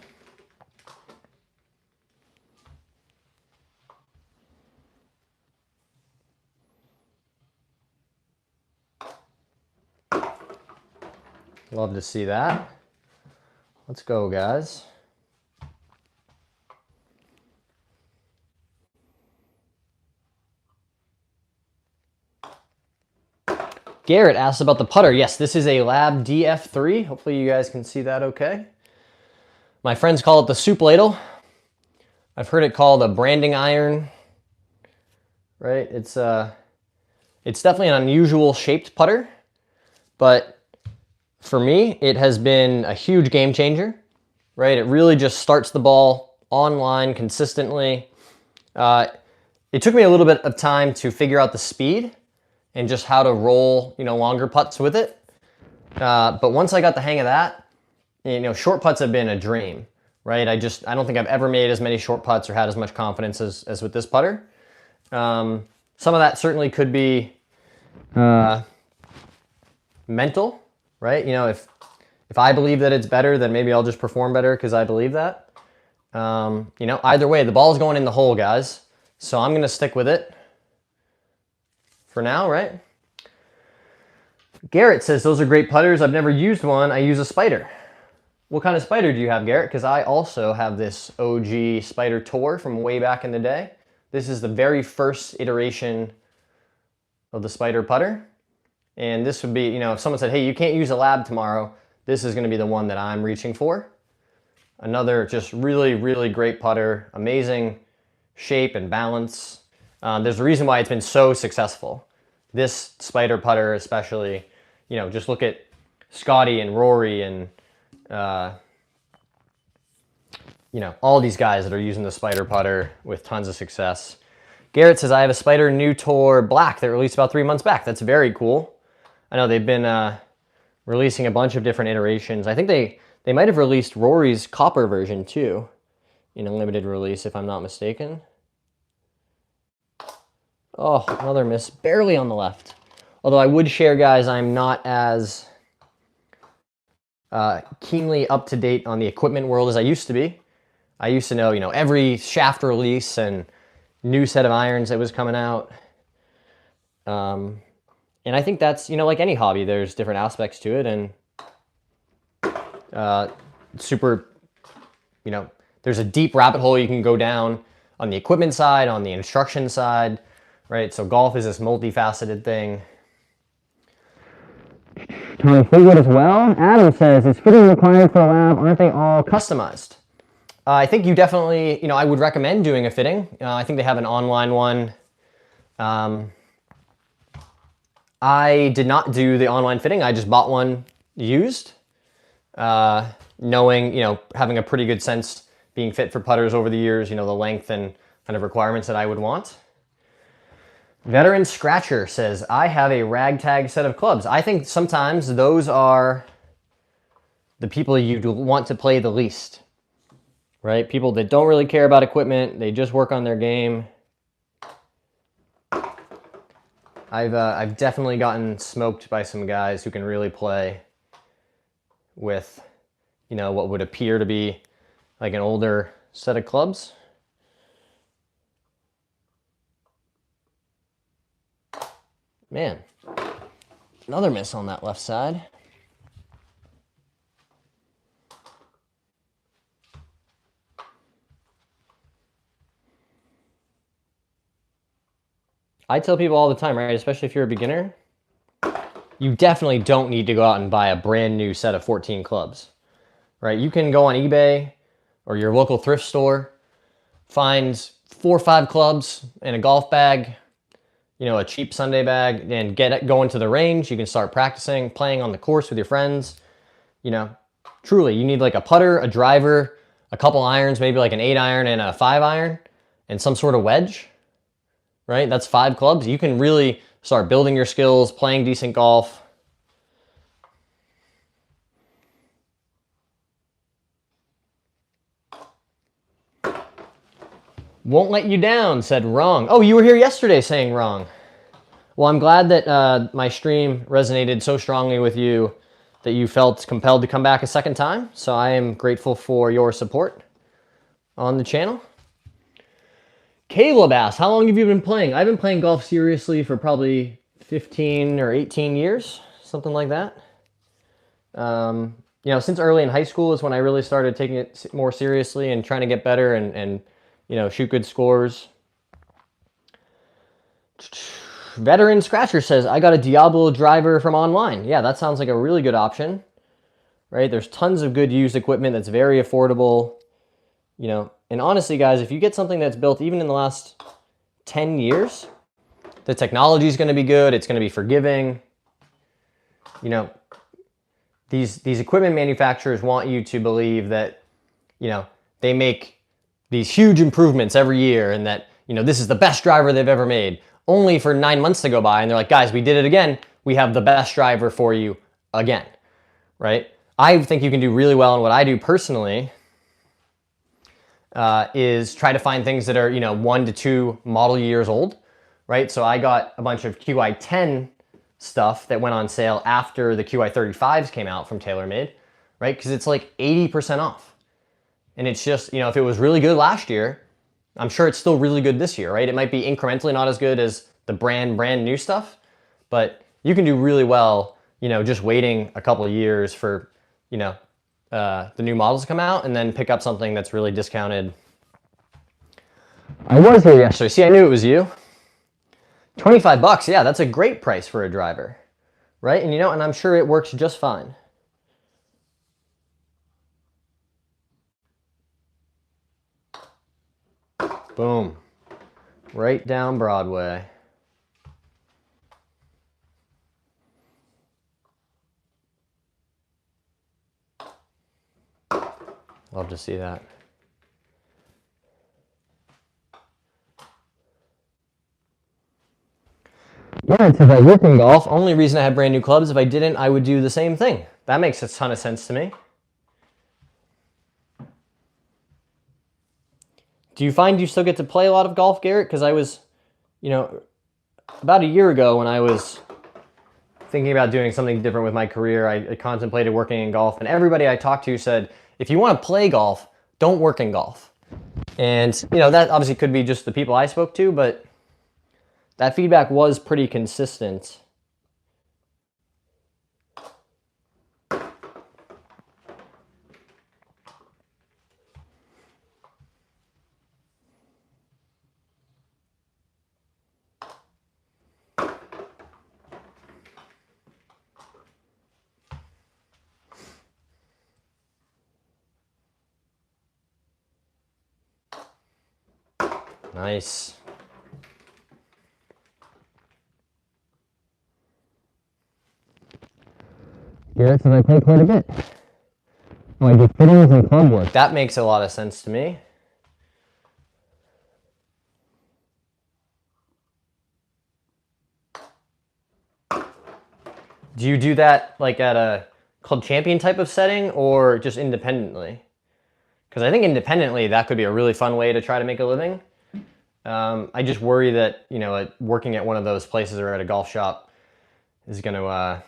Love to see that. Let's go, guys. Garrett asked about the putter. Yes, this is a Lab DF3. Hopefully you guys can see that okay. My friends call it the soup ladle. I've heard it called a branding iron, right? It's definitely an unusual shaped putter, but for me, it has been a huge game changer, right? It really just starts the ball online consistently. It took me a little bit of time to figure out the speed and just how to roll, you know, longer putts with it. But once I got the hang of that, you know, short putts have been a dream, right? I don't think I've ever made as many short putts or had as much confidence as with this putter. Some of that certainly could be mental, right? You know, if I believe that it's better, then maybe I'll just perform better because I believe that. You know, either way, the ball's going in the hole, guys. So I'm going to stick with it for now, right? Garrett says, those are great putters. I've never used one. I use a Spider. What kind of Spider do you have, Garrett? Because I also have this OG Spider Tour from way back in the day. This is the very first iteration of the Spider putter. And this would be, you know, if someone said, hey, you can't use a Lab tomorrow, this is going to be the one that I'm reaching for. Another just really, really great putter. Amazing shape and balance. There's a reason why it's been so successful. This spider putter especially, you know, just look at Scotty and Rory and, you know, all these guys that are using the spider putter with tons of success. Garrett says, I have a Spider New Tour Black that released about 3 months back. That's very cool. I know they've been releasing a bunch of different iterations. I think they might have released Rory's copper version too in a limited release, if I'm not mistaken. Oh, another miss, barely on the left. Although I would share, guys, I'm not as keenly up to date on the equipment world as I used to be. I used to know, you know, every shaft release and new set of irons that was coming out. And I think that's, you know, like any hobby, there's different aspects to it, and super, you know, there's a deep rabbit hole you can go down on the equipment side, on the instruction side, right? So golf is this multifaceted thing. Tommy Fleetwood as well. Adam says, is fitting required for a lab? Aren't they all customized? I think you definitely, you know, I would recommend doing a fitting. I think they have an online one. I did not do the online fitting. I just bought one used, knowing, you know, having a pretty good sense being fit for putters over the years, you know, the length and kind of requirements that I would want. Veteran Scratcher says, I have a ragtag set of clubs. I think sometimes those are the people you want to play the least, right? People that don't really care about equipment. They just work on their game. I've definitely gotten smoked by some guys who can really play with, you know, what would appear to be like an older set of clubs. Man, another miss on that left side. I tell people all the time, right, especially if you're a beginner, you definitely don't need to go out and buy a brand new set of 14 clubs, right? You can go on eBay or your local thrift store, find 4 or 5 clubs in a golf bag, you know, a cheap Sunday bag, and go into the range. You can start practicing, playing on the course with your friends. You know, truly, you need like a putter, a driver, a couple irons, maybe like an 8-iron and a 5-iron, and some sort of wedge, right? That's 5 clubs. You can really start building your skills, playing decent golf. Won't let you down, said wrong. Oh, you were here yesterday saying wrong. Well, I'm glad that my stream resonated so strongly with you that you felt compelled to come back a second time. So I am grateful for your support on the channel. Caleb asks, how long have you been playing? I've been playing golf seriously for probably 15 or 18 years, something like that. You know, since early in high school is when I really started taking it more seriously and trying to get better and you know, shoot good scores. Veteran Scratcher says, I got a Diablo driver from online. Yeah, that sounds like a really good option, right? There's tons of good used equipment that's very affordable, you know. And honestly, guys, if you get something that's built even in the last 10 years, the technology is going to be good. It's going to be forgiving. You know, these equipment manufacturers want you to believe that, you know, they make these huge improvements every year and that, you know, this is the best driver they've ever made, only for 9 months to go by and they're like, guys, we did it again. We have the best driver for you again, right? I think you can do really well, and what I do personally is try to find things that are, you know, 1 to 2 model years old, right? So I got a bunch of QI10 stuff that went on sale after the QI35s came out from TaylorMade, right? Because it's like 80% off. And it's just, you know, if it was really good last year, I'm sure it's still really good this year, right? It might be incrementally not as good as the brand new stuff, but you can do really well, you know, just waiting a couple of years for, you know, the new models to come out and then pick up something that's really discounted. I was here yesterday. See, I knew it was you. 25 bucks. Yeah, that's a great price for a driver, right? And you know, and I'm sure it works just fine. Boom. right down Broadway. Love to see that. Yeah, it says I work in golf. Only reason I have brand new clubs, if I didn't, I would do the same thing. That makes a ton of sense to me. Do you find you still get to play a lot of golf, Garrett? Because I was, you know, about a year ago when I was thinking about doing something different with my career, I contemplated working in golf, and everybody I talked to said, if you want to play golf, don't work in golf. And, you know, that obviously could be just the people I spoke to, but that feedback was pretty consistent. Nice. Yeah, that's what I play quite a bit. Oh, I do fittings and club work. That makes a lot of sense to me. Do you do that like at a club champion type of setting or just independently? Because I think independently that could be a really fun way to try to make a living. I just worry that, you know, working at one of those places or at a golf shop is going to,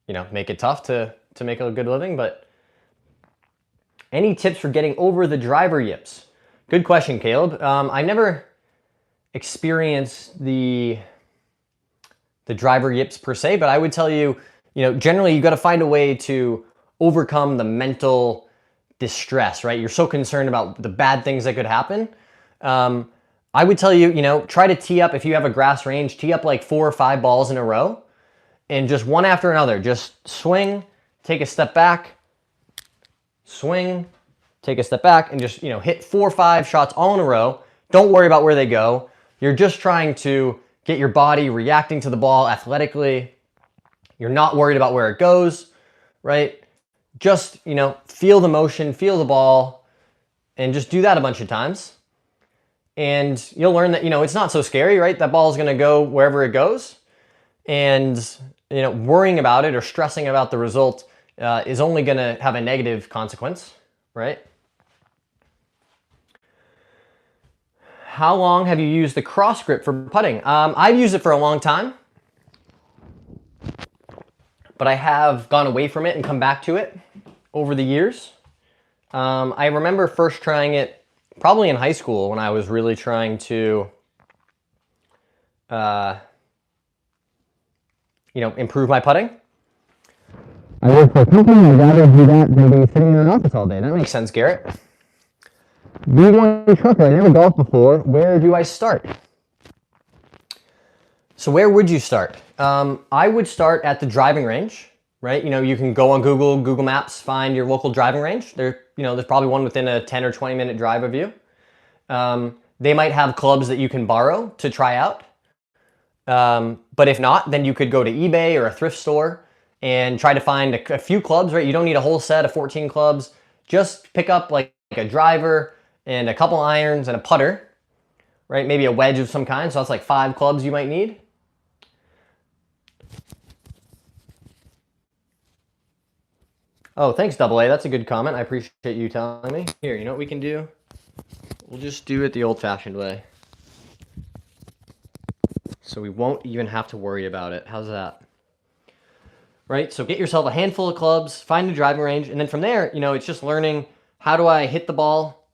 you know, make it tough to make a good living. But any tips for getting over the driver yips? Good question, Caleb. I never experienced the driver yips per se, but I would tell you, you know, generally you got to find a way to overcome the mental distress, right? You're so concerned about the bad things that could happen. I would tell you, you know, try to tee up, if you have a grass range, tee up like 4 or 5 balls in a row and just one after another, just swing, take a step back, swing, take a step back, and just, you know, hit 4 or 5 shots all in a row. Don't worry about where they go. You're just trying to get your body reacting to the ball athletically. You're not worried about where it goes, right? Just, you know, feel the motion, feel the ball, and just do that a bunch of times. And you'll learn that, you know, it's not so scary, right? That ball is going to go wherever it goes. And, you know, worrying about it or stressing about the result is only going to have a negative consequence, right? How long have you used the cross grip for putting? I've used it for a long time, but I have gone away from it and come back to it over the years. I remember first trying it probably in high school when I was really trying to, you know, improve my putting. I work for a company and I'd rather do that than be sitting in an office all day. That makes sense, Garrett. B1 trucker, I never golfed before. Where do I start? So where would you start? I would start at the driving range, right? You know, you can go on Google Maps, find your local driving range. You know, there's probably one within a 10 or 20 minute drive of you. They might have clubs that you can borrow to try out. But if not, then you could go to eBay or a thrift store and try to find a few clubs, right? You don't need a whole set of 14 clubs. Just pick up like a driver and a couple irons and a putter, right? Maybe a wedge of some kind. So that's like 5 clubs you might need. Oh, thanks, Double A. That's a good comment. I appreciate you telling me. Here, you know what we can do? We'll just do it the old-fashioned way. So we won't even have to worry about it. How's that? Right? So get yourself a handful of clubs, find a driving range, and then from there, you know, it's just learning, how do I hit the ball?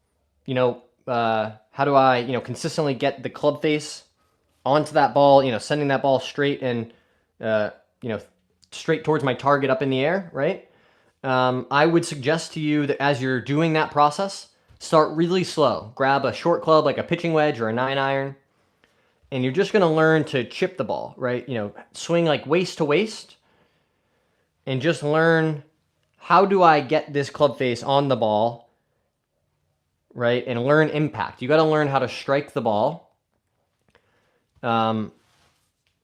You know, how do I, you know, consistently get the club face onto that ball, you know, sending that ball straight and, you know, straight towards my target up in the air, right? I would suggest to you that as you're doing that process, start really slow. Grab a short club like a pitching wedge or a 9-iron, and you're just going to learn to chip the ball, right? You know, swing like waist to waist, and just learn, how do I get this club face on the ball right? And learn impact. You got to learn how to strike the ball at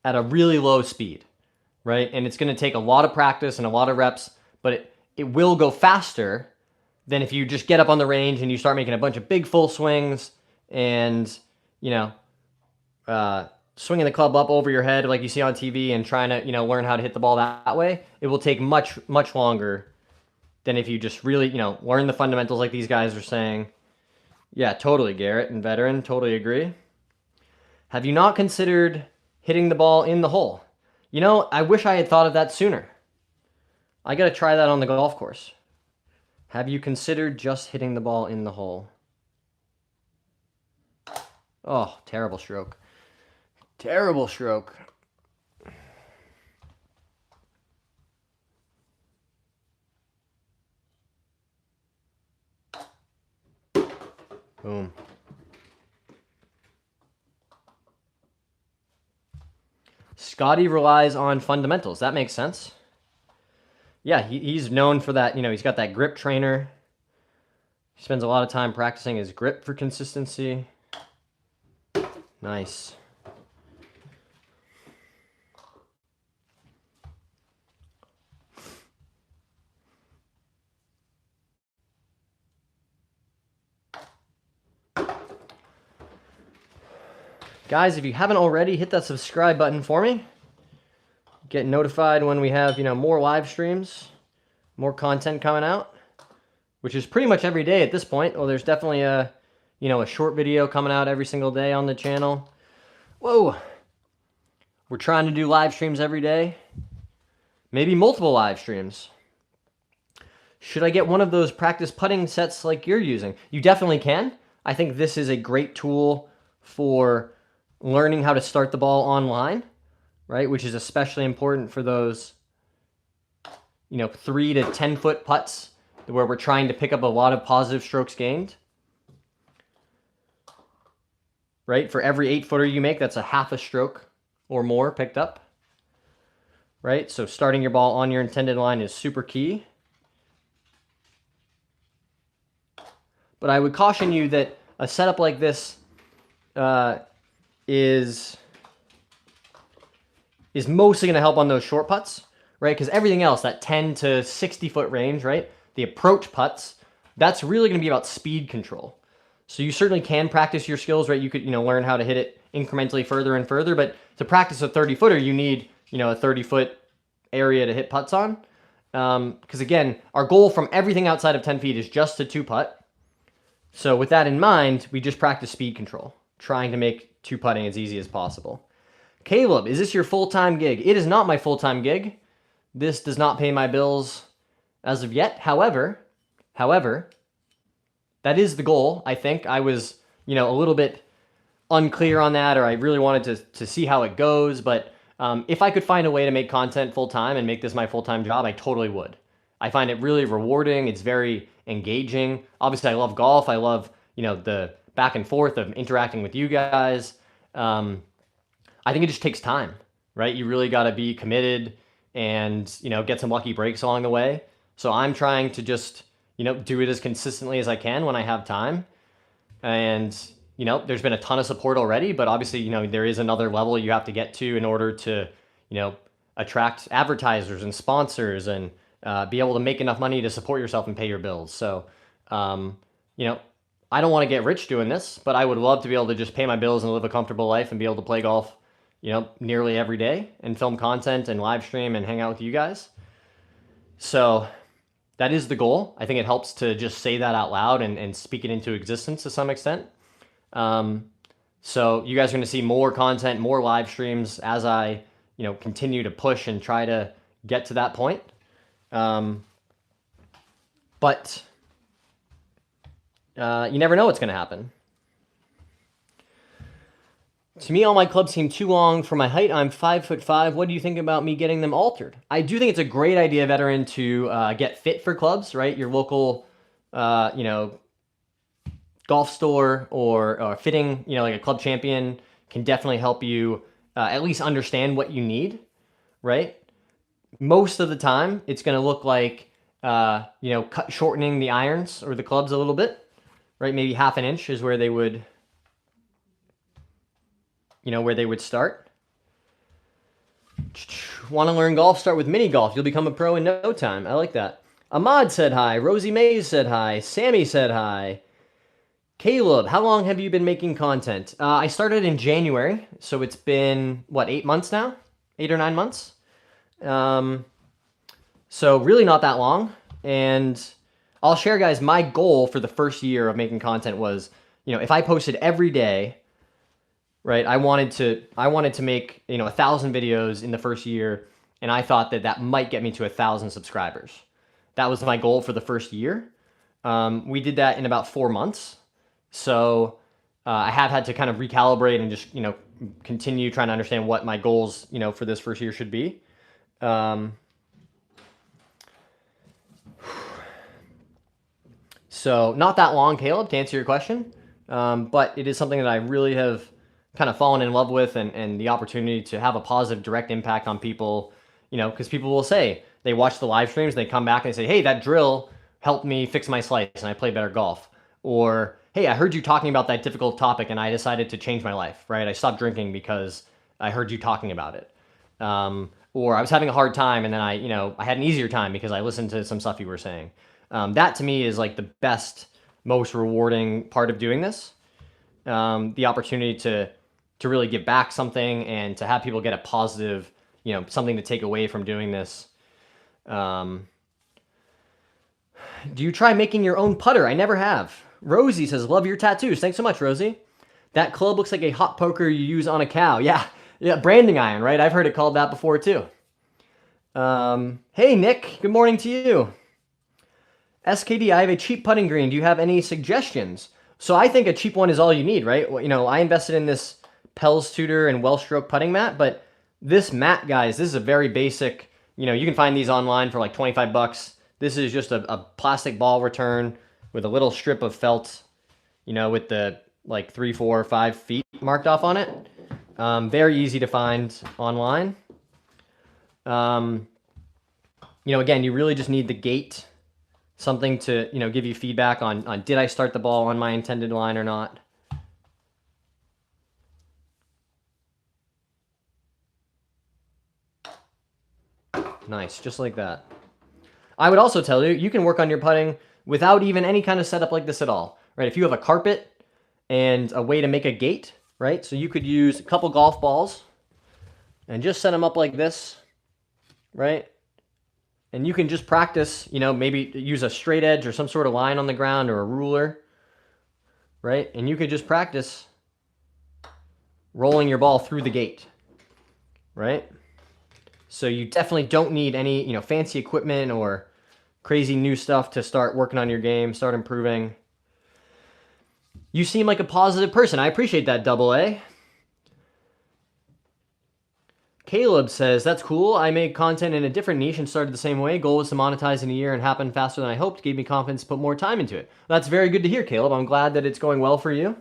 a really low speed, right? And it's going to take a lot of practice and a lot of reps, but it will go faster than if you just get up on the range and you start making a bunch of big full swings and, swinging the club up over your head like you see on TV and trying to, learn how to hit the ball that way. It will take much, much longer than if you just really, learn the fundamentals like these guys are saying. Yeah, totally, Garrett and Veteran, totally agree. Have you not considered hitting the ball in the hole? I wish I had thought of that sooner. I got to try that on the golf course. Have you considered just hitting the ball in the hole? Oh, terrible stroke. Terrible stroke. Boom. Scotty relies on fundamentals. That makes sense. Yeah, he's known for that. He's got that grip trainer. He spends a lot of time practicing his grip for consistency. Nice. Guys, if you haven't already, hit that subscribe button for me. Get notified when we have, more live streams, more content coming out, which is pretty much every day at this point. Well, there's definitely a short video coming out every single day on the channel. Whoa. We're trying to do live streams every day. Maybe multiple live streams. Should I get one of those practice putting sets like you're using? You definitely can. I think this is a great tool for learning how to start the ball online, right? Which is especially important for those, 3 to 10 foot putts where we're trying to pick up a lot of positive strokes gained, right? For every 8-footer you make, that's a half a stroke or more picked up, right? So starting your ball on your intended line is super key. But I would caution you that a setup like this is mostly going to help on those short putts, right? Because everything else, that 10 to 60 foot range, right? The approach putts, that's really going to be about speed control. So you certainly can practice your skills, right? You could, learn how to hit it incrementally further and further, but to practice a 30-footer, you need, a 30-foot area to hit putts on. Because again, our goal from everything outside of 10 feet is just to 2-putt. So with that in mind, we just practice speed control, trying to make 2-putting as easy as possible. Caleb, is this your full-time gig? It is not my full-time gig. This does not pay my bills as of yet. However, that is the goal. I think I was, a little bit unclear on that, or I really wanted to see how it goes. But if I could find a way to make content full-time and make this my full-time job, I totally would. I find it really rewarding. It's very engaging. Obviously, I love golf. I love, the back and forth of interacting with you guys. I think it just takes time, right? You really got to be committed and, get some lucky breaks along the way. So I'm trying to just, do it as consistently as I can when I have time. And, there's been a ton of support already, but obviously, there is another level you have to get to in order to, attract advertisers and sponsors and be able to make enough money to support yourself and pay your bills. So, I don't want to get rich doing this, but I would love to be able to just pay my bills and live a comfortable life and be able to play golf, nearly every day and film content and live stream and hang out with you guys. So that is the goal. I think it helps to just say that out loud and speak it into existence to some extent. So you guys are going to see more content, more live streams as I, continue to push and try to get to that point. But you never know what's going to happen. To me, all my clubs seem too long for my height. I'm 5'5". What do you think about me getting them altered? I do think it's a great idea, Veteran, to get fit for clubs, right? Your local, golf store or fitting, like a Club Champion can definitely help you at least understand what you need, right? Most of the time, it's going to look like, shortening the irons or the clubs a little bit, right? Maybe half an inch is where they would, where they would start. Want to learn golf? Start with mini golf. You'll become a pro in no time. I like that. Ahmad said hi. Rosie Mays said hi. Sammy said hi. Caleb, how long have you been making content? I started in January, so it's been, what, 8 months now? 8 or 9 months? So really not that long. And I'll share, guys, my goal for the first year of making content was, if I posted every day, right, I wanted to make, 1,000 videos in the first year, and I thought that might get me to 1,000 subscribers. That was my goal for the first year. We did that in about 4 months. So I have had to kind of recalibrate and just, continue trying to understand what my goals, for this first year should be. So not that long, Caleb, to answer your question. But it is something that I really have kind of fallen in love with, and the opportunity to have a positive direct impact on people, because people will say, they watch the live streams, they come back and they say, hey, that drill helped me fix my slice and I play better golf. Or, hey, I heard you talking about that difficult topic and I decided to change my life, right? I stopped drinking because I heard you talking about it. Or I was having a hard time and then I had an easier time because I listened to some stuff you were saying. That to me is like the best, most rewarding part of doing this. The opportunity to really give back something and to have people get a positive, something to take away from doing this. Do you try making your own putter? I never have. Rosie says, love your tattoos. Thanks so much, Rosie. That club looks like a hot poker you use on a cow. Yeah, branding iron, right? I've heard it called that before too. Hey, Nick, good morning to you. SKD, I have a cheap putting green. Do you have any suggestions? So I think a cheap one is all you need, right? I invested in this Pels Tutor and Wellstroke putting mat, but this mat, guys, this is a very basic, you can find these online for like 25 bucks. This is just a plastic ball return with a little strip of felt, with the like 3, 4, 5 feet marked off on it. Very easy to find online. Again, you really just need the gate, something to, give you feedback on did I start the ball on my intended line or not. Nice, just like that. I would also tell you, you can work on your putting without even any kind of setup like this at all, right? If you have a carpet and a way to make a gate, right? So you could use a couple golf balls and just set them up like this, right? And you can just practice, maybe use a straight edge or some sort of line on the ground or a ruler, right? And you could just practice rolling your ball through the gate, right? So you definitely don't need any, fancy equipment or crazy new stuff to start working on your game, start improving. You seem like a positive person. I appreciate that, Double A. Caleb says, that's cool. I made content in a different niche and started the same way. Goal was to monetize in a year and happened faster than I hoped. Gave me confidence to put more time into it. That's very good to hear, Caleb. I'm glad that it's going well for you.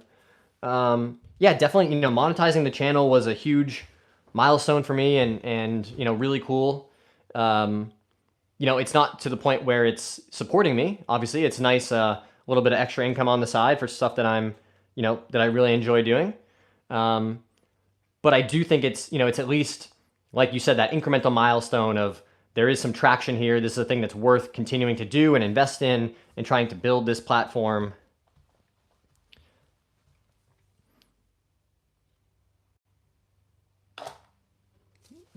Yeah, definitely, monetizing the channel was a huge milestone for me and really cool. It's not to the point where it's supporting me. Obviously, it's nice, a little bit of extra income on the side for stuff that I'm, that I really enjoy doing. But I do think it's, it's at least, like you said, that incremental milestone of there is some traction here. This is a thing that's worth continuing to do and invest in and trying to build this platform.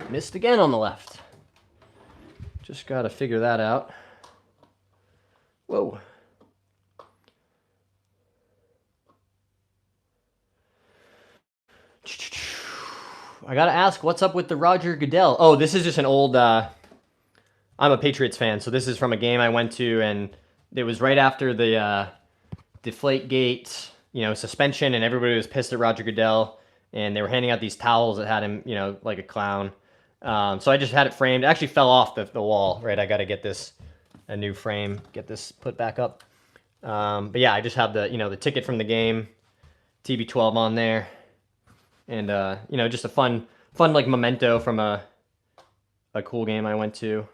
Missed again on the left. Just got to figure that out. Whoa. I got to ask, what's up with the Roger Goodell? Oh, this is just an old, I'm a Patriots fan, so this is from a game I went to, and it was right after the Deflategate, suspension, and everybody was pissed at Roger Goodell, and they were handing out these towels that had him, like a clown. So I just had it framed. It actually fell off the wall, right? I got to get this, a new frame, get this put back up. But yeah, I just have the, the ticket from the game, TB12 on there. And, just a fun like memento from a cool game I went to.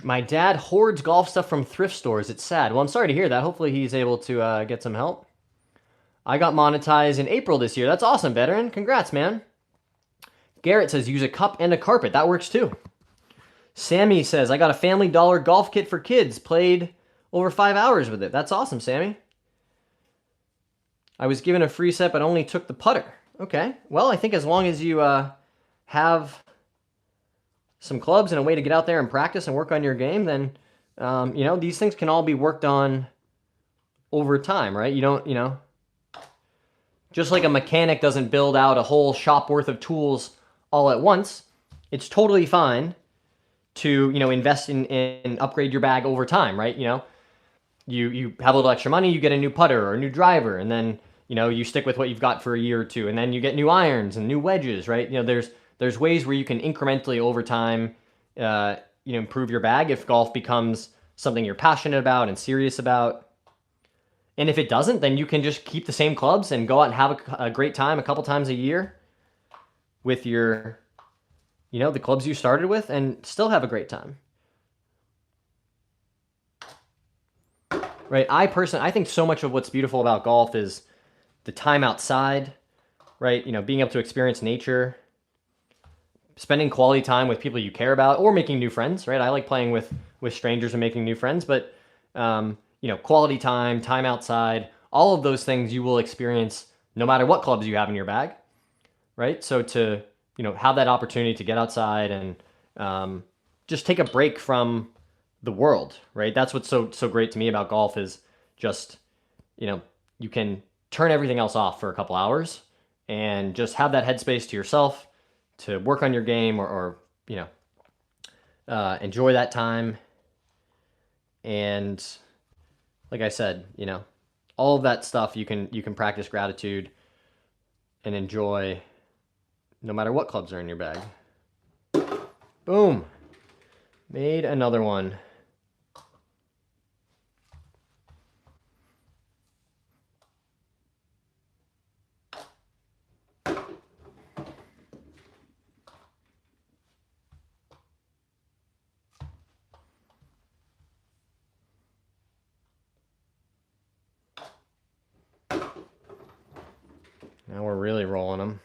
My dad hoards golf stuff from thrift stores. It's sad. Well, I'm sorry to hear that. Hopefully he's able to get some help. I got monetized in April this year. That's awesome, veteran. Congrats, man. Garrett says use a cup and a carpet. That works too. Sammy says, I got a Family Dollar golf kit for kids. Played over 5 hours with it. That's awesome, Sammy. I was given a free set, but only took the putter. Okay. Well, I think as long as you have some clubs and a way to get out there and practice and work on your game, then, you know, these things can all be worked on over time, right? You don't, you know, just like a mechanic doesn't build out a whole shop worth of tools all at once, it's totally fine to, you know, invest in and upgrade your bag over time, right? You know, you have a little extra money, you get a new putter or a new driver, and then, you know, you stick with what you've got for a year or two, and then you get new irons and new wedges, right? You know, there's ways where you can incrementally over time, you know, improve your bag if golf becomes something you're passionate about and serious about. And if it doesn't, then you can just keep the same clubs and go out and have a great time a couple times a year with your, you know, the clubs you started with and still have a great time. Right? I think so much of what's beautiful about golf is the time outside, right? You know, being able to experience nature, spending quality time with people you care about, or making new friends, right? I like playing with strangers and making new friends, but, you know, quality time, time outside, all of those things you will experience no matter what clubs you have in your bag, right? So to, you know, have that opportunity to get outside and just take a break from the world, right? That's what's so great to me about golf is just, you know, you can turn everything else off for a couple hours and just have that headspace to yourself to work on your game or you know, enjoy that time. And like I said, you know, all of that stuff you can practice gratitude and enjoy no matter what clubs are in your bag. Boom. Made another one. Now we're really rolling them.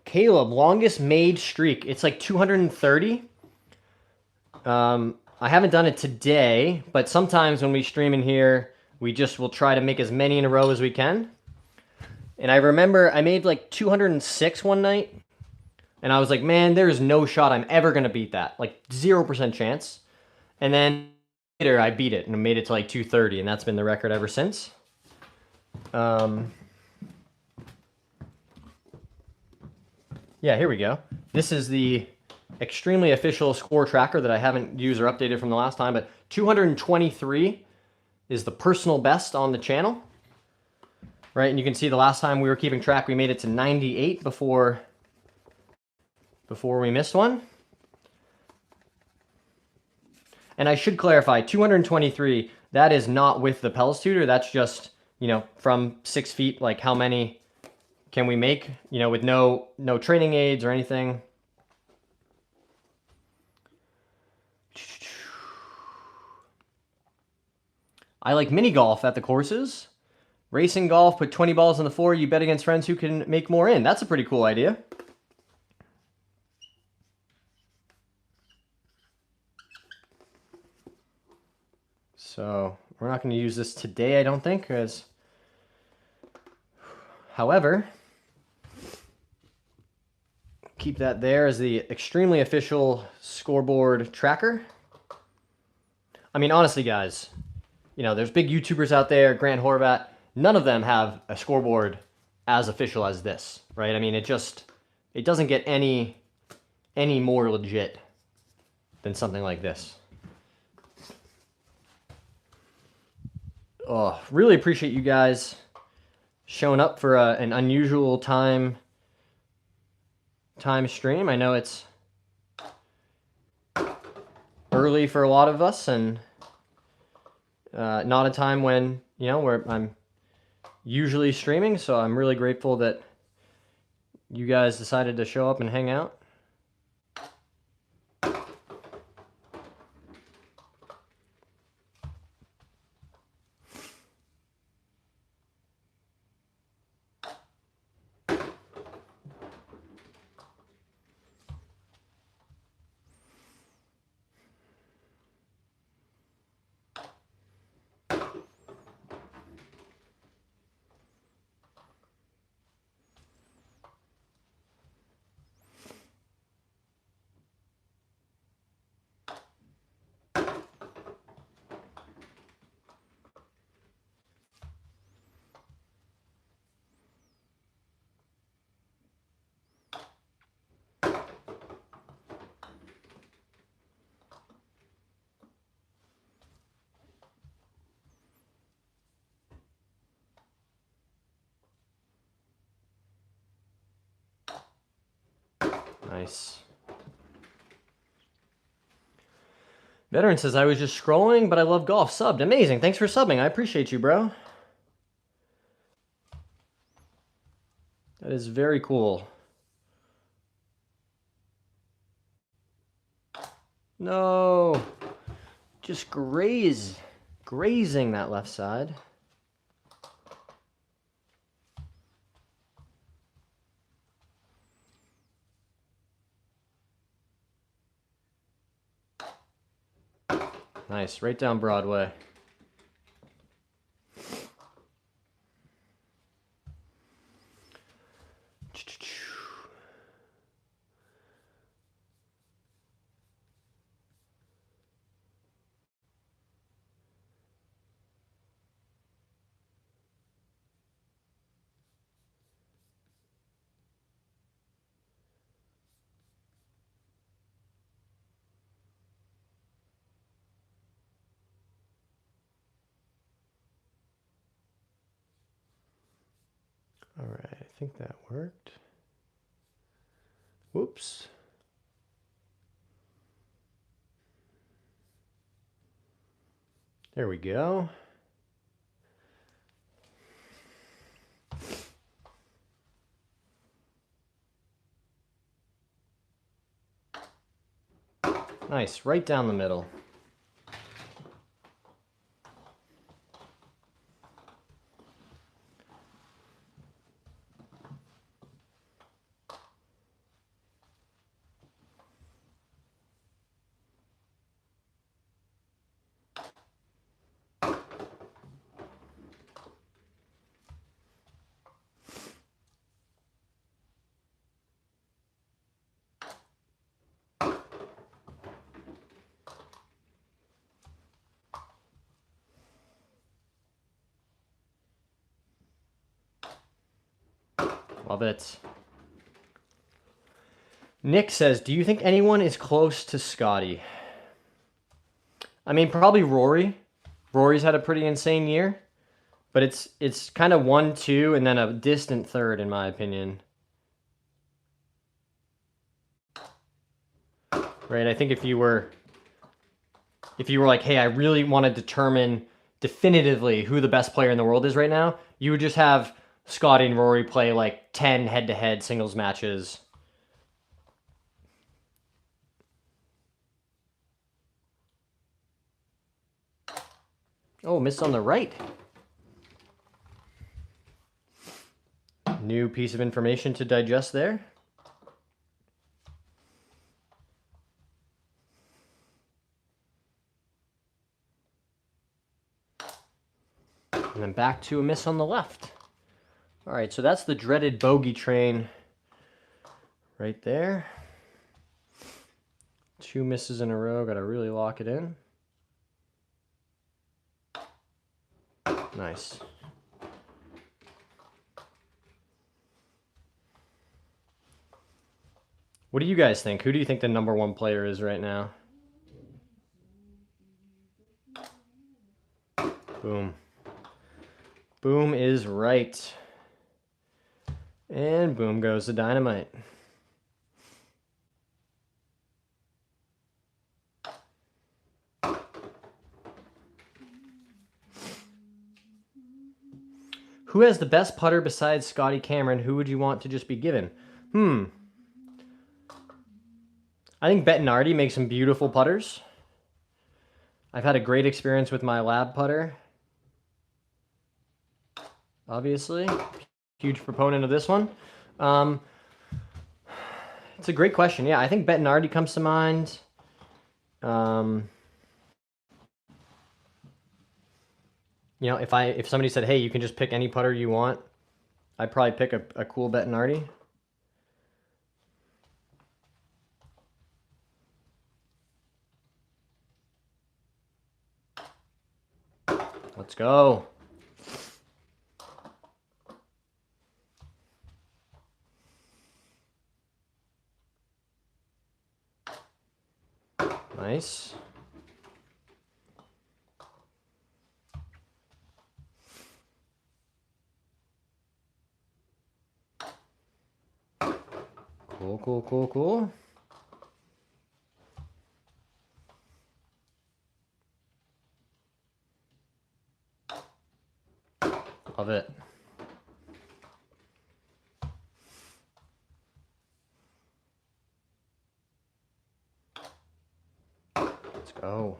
Caleb, longest made streak. It's like 230. I haven't done it today, but sometimes when we stream in here, we just will try to make as many in a row as we can. And I remember I made like 206 one night. And I was like, man, there's no shot I'm ever going to beat that. Like 0% chance. And then later I beat it and made it to like 230. And that's been the record ever since. Yeah, here we go. This is the extremely official score tracker that I haven't used or updated from the last time. But 223 is the personal best on the channel. Right, and you can see the last time we were keeping track, we made it to 98 before we missed one. And I should clarify, 223, that is not with the Pels tutor. That's just, you know, from 6 feet, like how many can we make, you know, with no training aids or anything. I like mini golf at the courses. Racing golf, put 20 balls on the floor. You bet against friends who can make more in. That's a pretty cool idea. So we're not going to use this today, I don't think, because, however, keep that there as the extremely official scoreboard tracker. I mean, honestly, guys, you know, there's big YouTubers out there, Grant Horvat, none of them have a scoreboard as official as this, right? I mean, it doesn't get any more legit than something like this. Oh, really appreciate you guys showing up for an unusual time stream. I know it's early for a lot of us, and Not a time when, you know, where I'm usually streaming, so I'm really grateful that you guys decided to show up and hang out. Nice. Veteran says, I was just scrolling, but I love golf. Subbed. Amazing. Thanks for subbing. I appreciate you, bro. That is very cool. No. Just grazing that left side. Nice, right down Broadway. All right, I think that worked. Whoops. There we go. Nice, right down the middle. Love it. Nick says, do you think anyone is close to Scotty? I mean, probably Rory. Rory's had a pretty insane year, but it's kind of 1-2 and then a distant third, in my opinion. Right? I think if you were like, hey, I really want to determine definitively who the best player in the world is right now, you would just have Scotty and Rory play like 10 head-to-head singles matches. Oh, missed on the right. New piece of information to digest there. And then back to a miss on the left. All right, so that's the dreaded bogey train right there. 2 misses in a row. Got to really lock it in. Nice. What do you guys think? Who do you think the #1 player is right now? Boom. Boom is right. And boom goes the dynamite. Who has the best putter besides Scotty Cameron? Who would you want to just be given? I think Bettinardi makes some beautiful putters. I've had a great experience with my lab putter. Obviously, huge proponent of this one. It's a great question. Yeah, I think Bettinardi comes to mind. You know, if somebody said, "Hey, you can just pick any putter you want," I'd probably pick a cool Bettinardi. Let's go. Nice. Cool, cool, cool, cool. Love it. Let's go.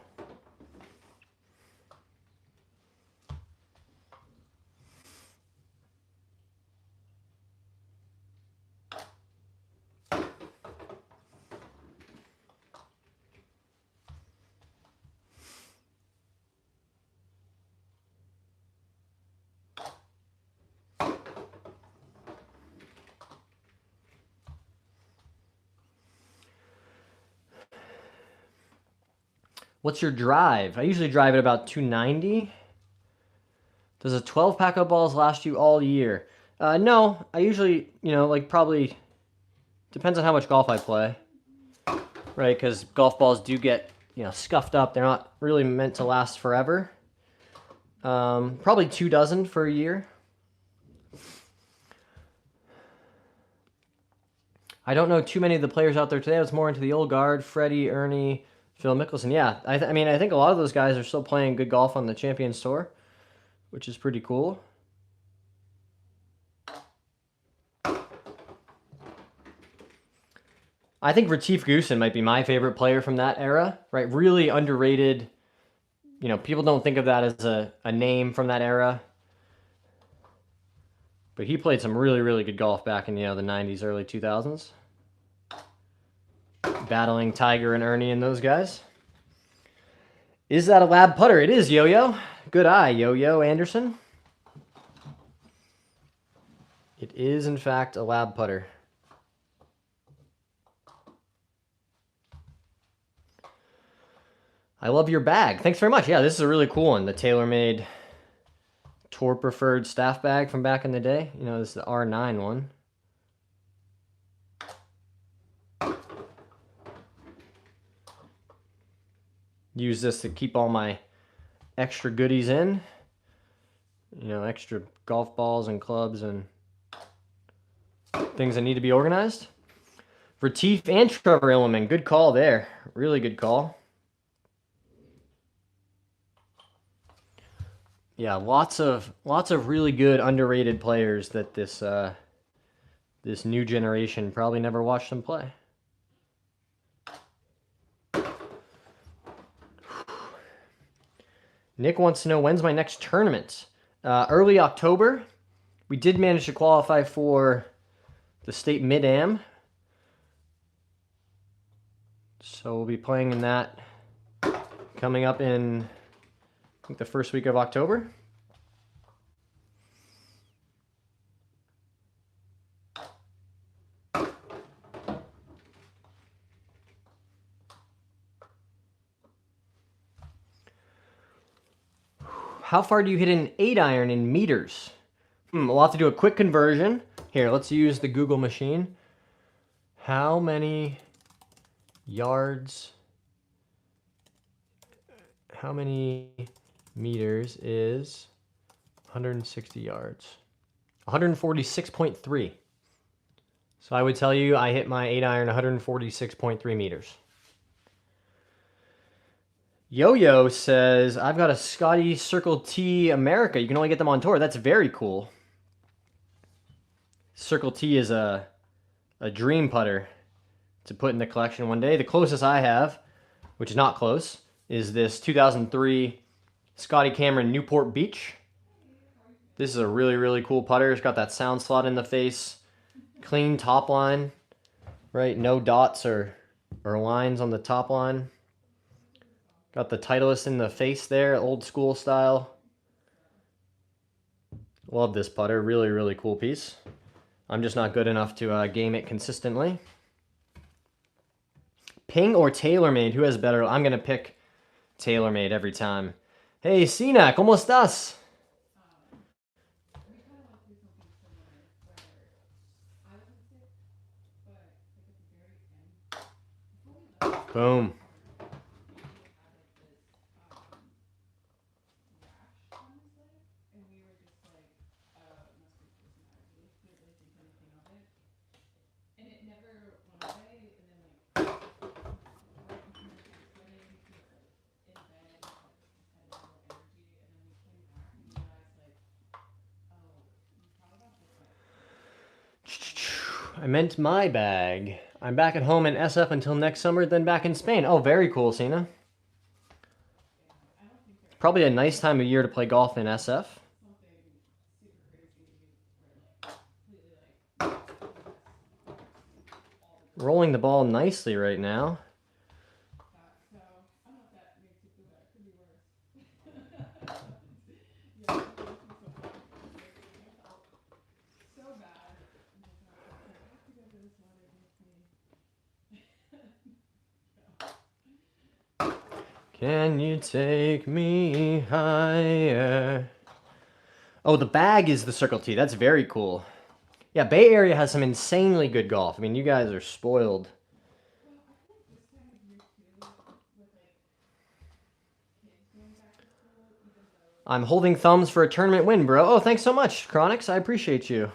What's your drive? I usually drive at about 290. Does a 12 pack of balls last you all year? No, I usually, you know, like probably depends on how much golf I play, right? Because golf balls do get, you know, scuffed up. They're not really meant to last forever. Probably 2 dozen for a year. I don't know too many of the players out there today. I was more into the old guard, Freddie, Ernie, Phil Mickelson. Yeah, I mean, I think a lot of those guys are still playing good golf on the Champions Tour, which is pretty cool. I think Retief Goosen might be my favorite player from that era, right? Really underrated. You know, people don't think of that as a name from that era. But he played some really, really good golf back in, you know, the 90s, early 2000s. Battling Tiger and Ernie and those guys. Is that a lab putter? It is, Yo-Yo. Good eye, Yo-Yo Anderson. It is, in fact, a lab putter. I love your bag. Thanks very much. Yeah, this is a really cool one. The TaylorMade Tour Preferred staff bag from back in the day. You know, this is the R9 one. Use this to keep all my extra goodies in. You know, extra golf balls and clubs and things that need to be organized. Retief and Trevor Immelman. Good call there. Really good call. Yeah, lots of really good underrated players that this this new generation probably never watched them play. Nick wants to know, when's my next tournament? Early October. We did manage to qualify for the state Mid-Am. So we'll be playing in that coming up in, I think, the first week of October. How far do you hit an 8-iron in meters? We'll have to do a quick conversion. Here, let's use the Google machine. How many yards, how many meters is 160 yards? 146.3. So I would tell you I hit my 8-iron 146.3 meters. Yo-Yo says, I've got a Scotty Circle T America. You can only get them on tour. That's very cool. Circle T is a dream putter to put in the collection one day. The closest I have, which is not close, is this 2003 Scotty Cameron Newport Beach. This is a really, really cool putter. It's got that sound slot in the face, clean top line, right? No dots or lines on the top line. Got the Titleist in the face there, old school style. Love this putter. Really, really cool piece. I'm just not good enough to game it consistently. Ping or TaylorMade? Who has better? I'm going to pick TaylorMade every time. Hey, Sina, ¿cómo estás? Boom. I meant my bag. I'm back at home in SF until next summer, then back in Spain. Oh, very cool, Sina. Probably a nice time of year to play golf in SF. Rolling the ball nicely right now. Can you take me higher? Oh, the bag is the Circle T. That's very cool. Yeah, Bay Area has some insanely good golf. I mean, you guys are spoiled. I'm holding thumbs for a tournament win, bro. Oh, thanks so much, Chronix. I appreciate you.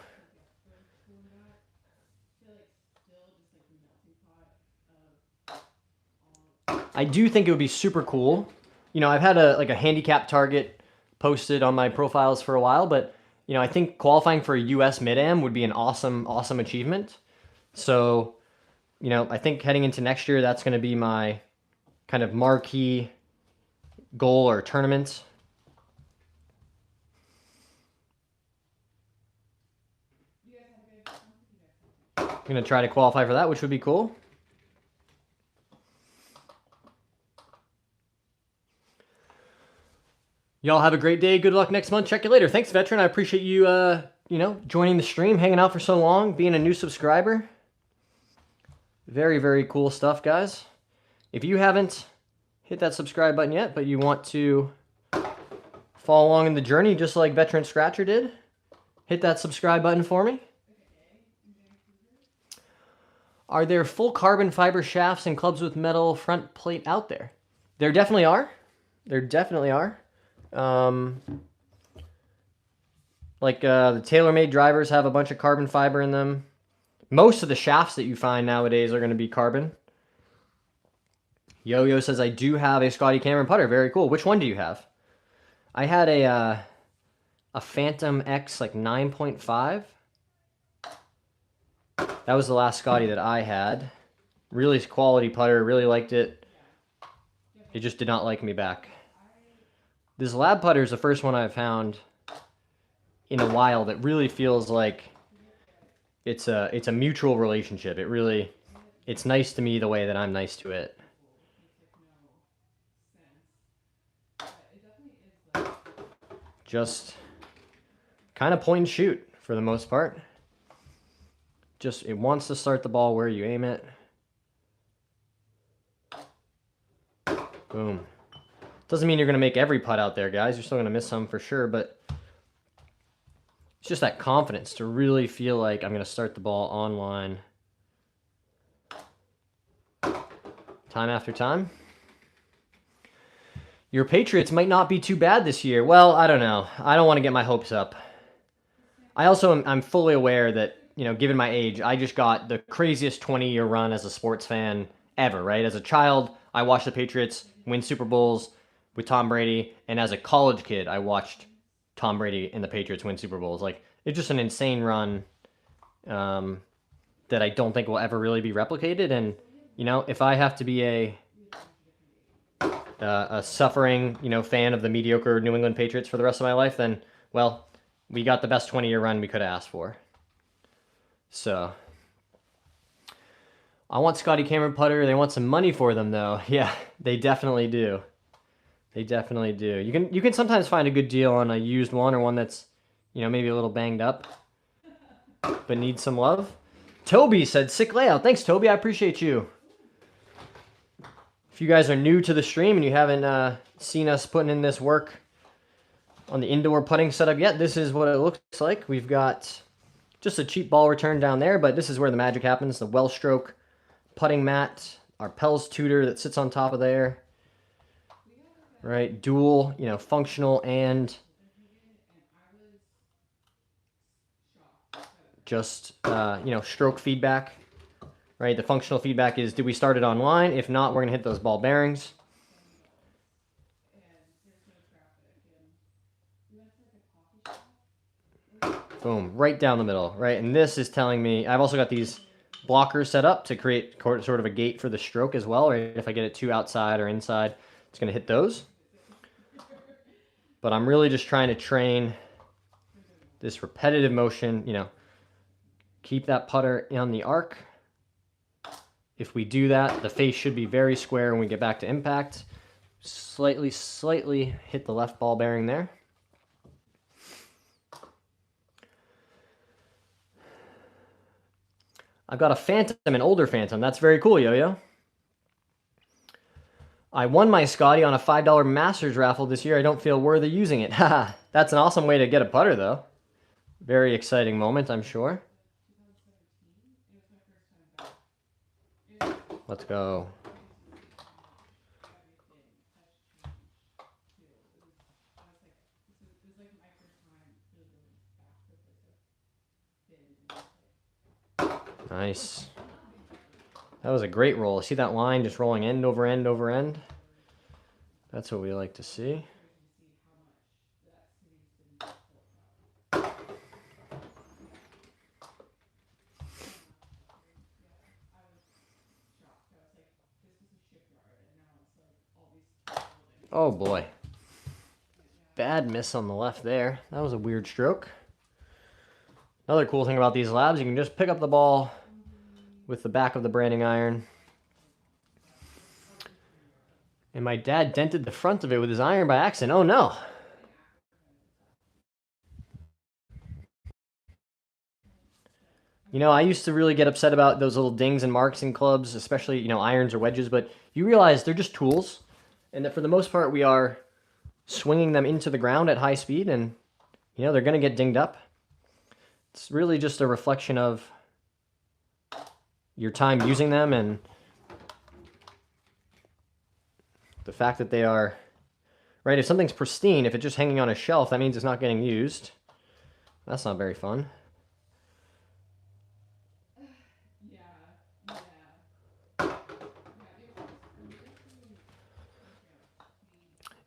I do think it would be super cool. You know, I've had a handicap target posted on my profiles for a while, but you know, I think qualifying for a US Mid-Am would be an awesome achievement. So, you know, I think heading into next year, that's going to be my kind of marquee goal or tournament. I'm going to try to qualify for that, which would be cool. Y'all have a great day. Good luck next month. Check you later. Thanks, Veteran. I appreciate you, you know, joining the stream, hanging out for so long, being a new subscriber. Very, very cool stuff, guys. If you haven't hit that subscribe button yet, but you want to follow along in the journey just like Veteran Scratcher did, hit that subscribe button for me. Are there full carbon fiber shafts and clubs with metal front plate out there? There definitely are. There definitely are. Like the TaylorMade drivers have a bunch of carbon fiber in them. Most of the shafts that you find nowadays are going to be carbon. Yo-Yo says, I do have a Scotty Cameron putter. Very cool. Which one do you have? I had a Phantom X, like 9.5. That was the last Scotty that I had. Really quality putter. Really liked it. It just did not like me back. This lab putter is the first one I've found in a while that really feels like it's a mutual relationship. It's nice to me the way that I'm nice to it. Just kind of point and shoot for the most part. Just, it wants to start the ball where you aim it. Boom. Doesn't mean you're going to make every putt out there, guys. You're still going to miss some for sure, but it's just that confidence to really feel like I'm going to start the ball on line time after time. Your Patriots might not be too bad this year. Well, I don't know. I don't want to get my hopes up. I'm fully aware that, you know, given my age, I just got the craziest 20-year run as a sports fan ever, right? As a child, I watched the Patriots win Super Bowls with Tom Brady, and as a college kid, I watched Tom Brady and the Patriots win Super Bowls. Like, it's just an insane run, that I don't think will ever really be replicated. And, you know, if I have to be a suffering, you know, fan of the mediocre New England Patriots for the rest of my life, then, well, we got the best 20-year run we could have asked for. So, I want Scotty Cameron putter. They want some money for them, though. Yeah, they definitely do. They definitely do. You can sometimes find a good deal on a used one or one that's, you know, maybe a little banged up, but needs some love. Toby said, sick layout. Thanks, Toby. I appreciate you. If you guys are new to the stream and you haven't seen us putting in this work on the indoor putting setup yet, this is what it looks like. We've got just a cheap ball return down there, but this is where the magic happens. The well stroke putting mat, our Pels tutor that sits on top of there. Right, dual, you know, functional and just, you know, stroke feedback. Right, the functional feedback is, did we start it online? If not, we're going to hit those ball bearings. Boom, right down the middle, right? And this is telling me, I've also got these blockers set up to create sort of a gate for the stroke as well, right? If I get it too outside or inside, it's going to hit those. But I'm really just trying to train this repetitive motion, you know, keep that putter on the arc. If we do that, the face should be very square when we get back to impact. Slightly hit the left ball bearing there. I've got a Phantom, an older Phantom. That's very cool, Yo-Yo. I won my Scotty on a $5 Masters raffle this year. I don't feel worthy using it. Haha, that's an awesome way to get a putter, though. Very exciting moment, I'm sure. Let's go. Nice. That was a great roll. See that line just rolling end over end over end? That's what we like to see. Oh boy. Bad miss on the left there. That was a weird stroke. Another cool thing about these labs, you can just pick up the ball with the back of the branding iron. And my dad dented the front of it with his iron by accident. Oh no. You know, I used to really get upset about those little dings and marks in clubs, especially, you know, irons or wedges, but you realize they're just tools. And that for the most part, we are swinging them into the ground at high speed, and, you know, they're going to get dinged up. It's really just a reflection of your time using them and the fact that they are, right, if something's pristine, if it's just hanging on a shelf, that means it's not getting used. That's not very fun.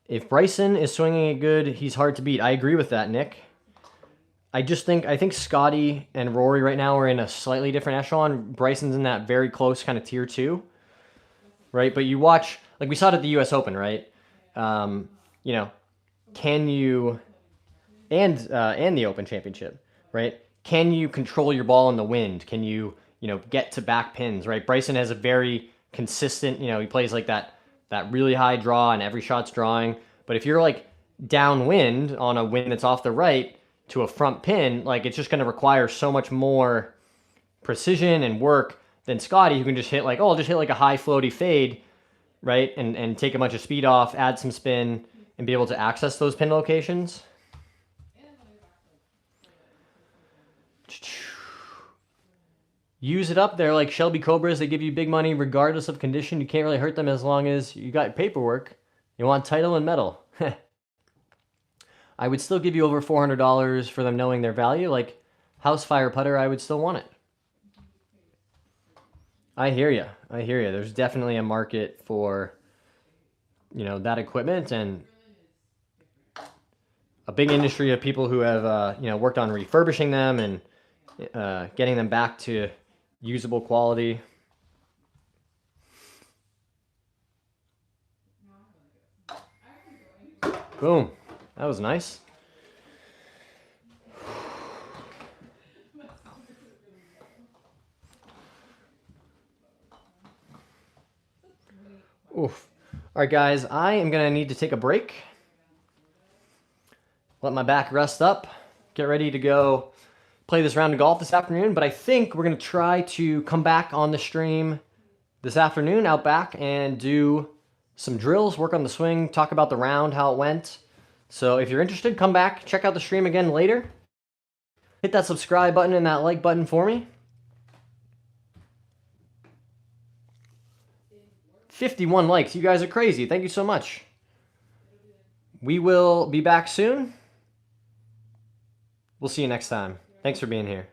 If Bryson is swinging it good, he's hard to beat. I agree with that, Nick. I think Scotty and Rory right now are in a slightly different echelon. Bryson's in that very close kind of tier 2, right? But you watch, like we saw it at the U.S. Open, right? You know, can you, and the Open Championship, right? Can you control your ball in the wind? Can you know, get to back pins, right? Bryson has a very consistent, you know, he plays like that really high draw and every shot's drawing. But if you're like downwind on a wind that's off the right to a front pin, like it's just going to require so much more precision and work than Scotty, who can just hit like, oh, I'll just hit like a high floaty fade, right? And take a bunch of speed off, add some spin, and be able to access those pin locations. Use it up there like Shelby Cobras. They give you big money regardless of condition. You can't really hurt them as long as you got paperwork. You want title and medal. I would still give you over $400 for them knowing their value. Like House Fire Putter, I would still want it. I hear you. I hear you. There's definitely a market for, you know, that equipment, and a big industry of people who have, you know, worked on refurbishing them and getting them back to usable quality. Boom. That was nice. Oof. All right, guys, I am going to need to take a break. Let my back rest up. Get ready to go play this round of golf this afternoon. But I think we're going to try to come back on the stream this afternoon out back and do some drills, work on the swing, talk about the round, how it went. So if you're interested, come back, check out the stream again later. Hit that subscribe button and that like button for me. 51 likes. You guys are crazy. Thank you so much. We will be back soon. We'll see you next time. Thanks for being here.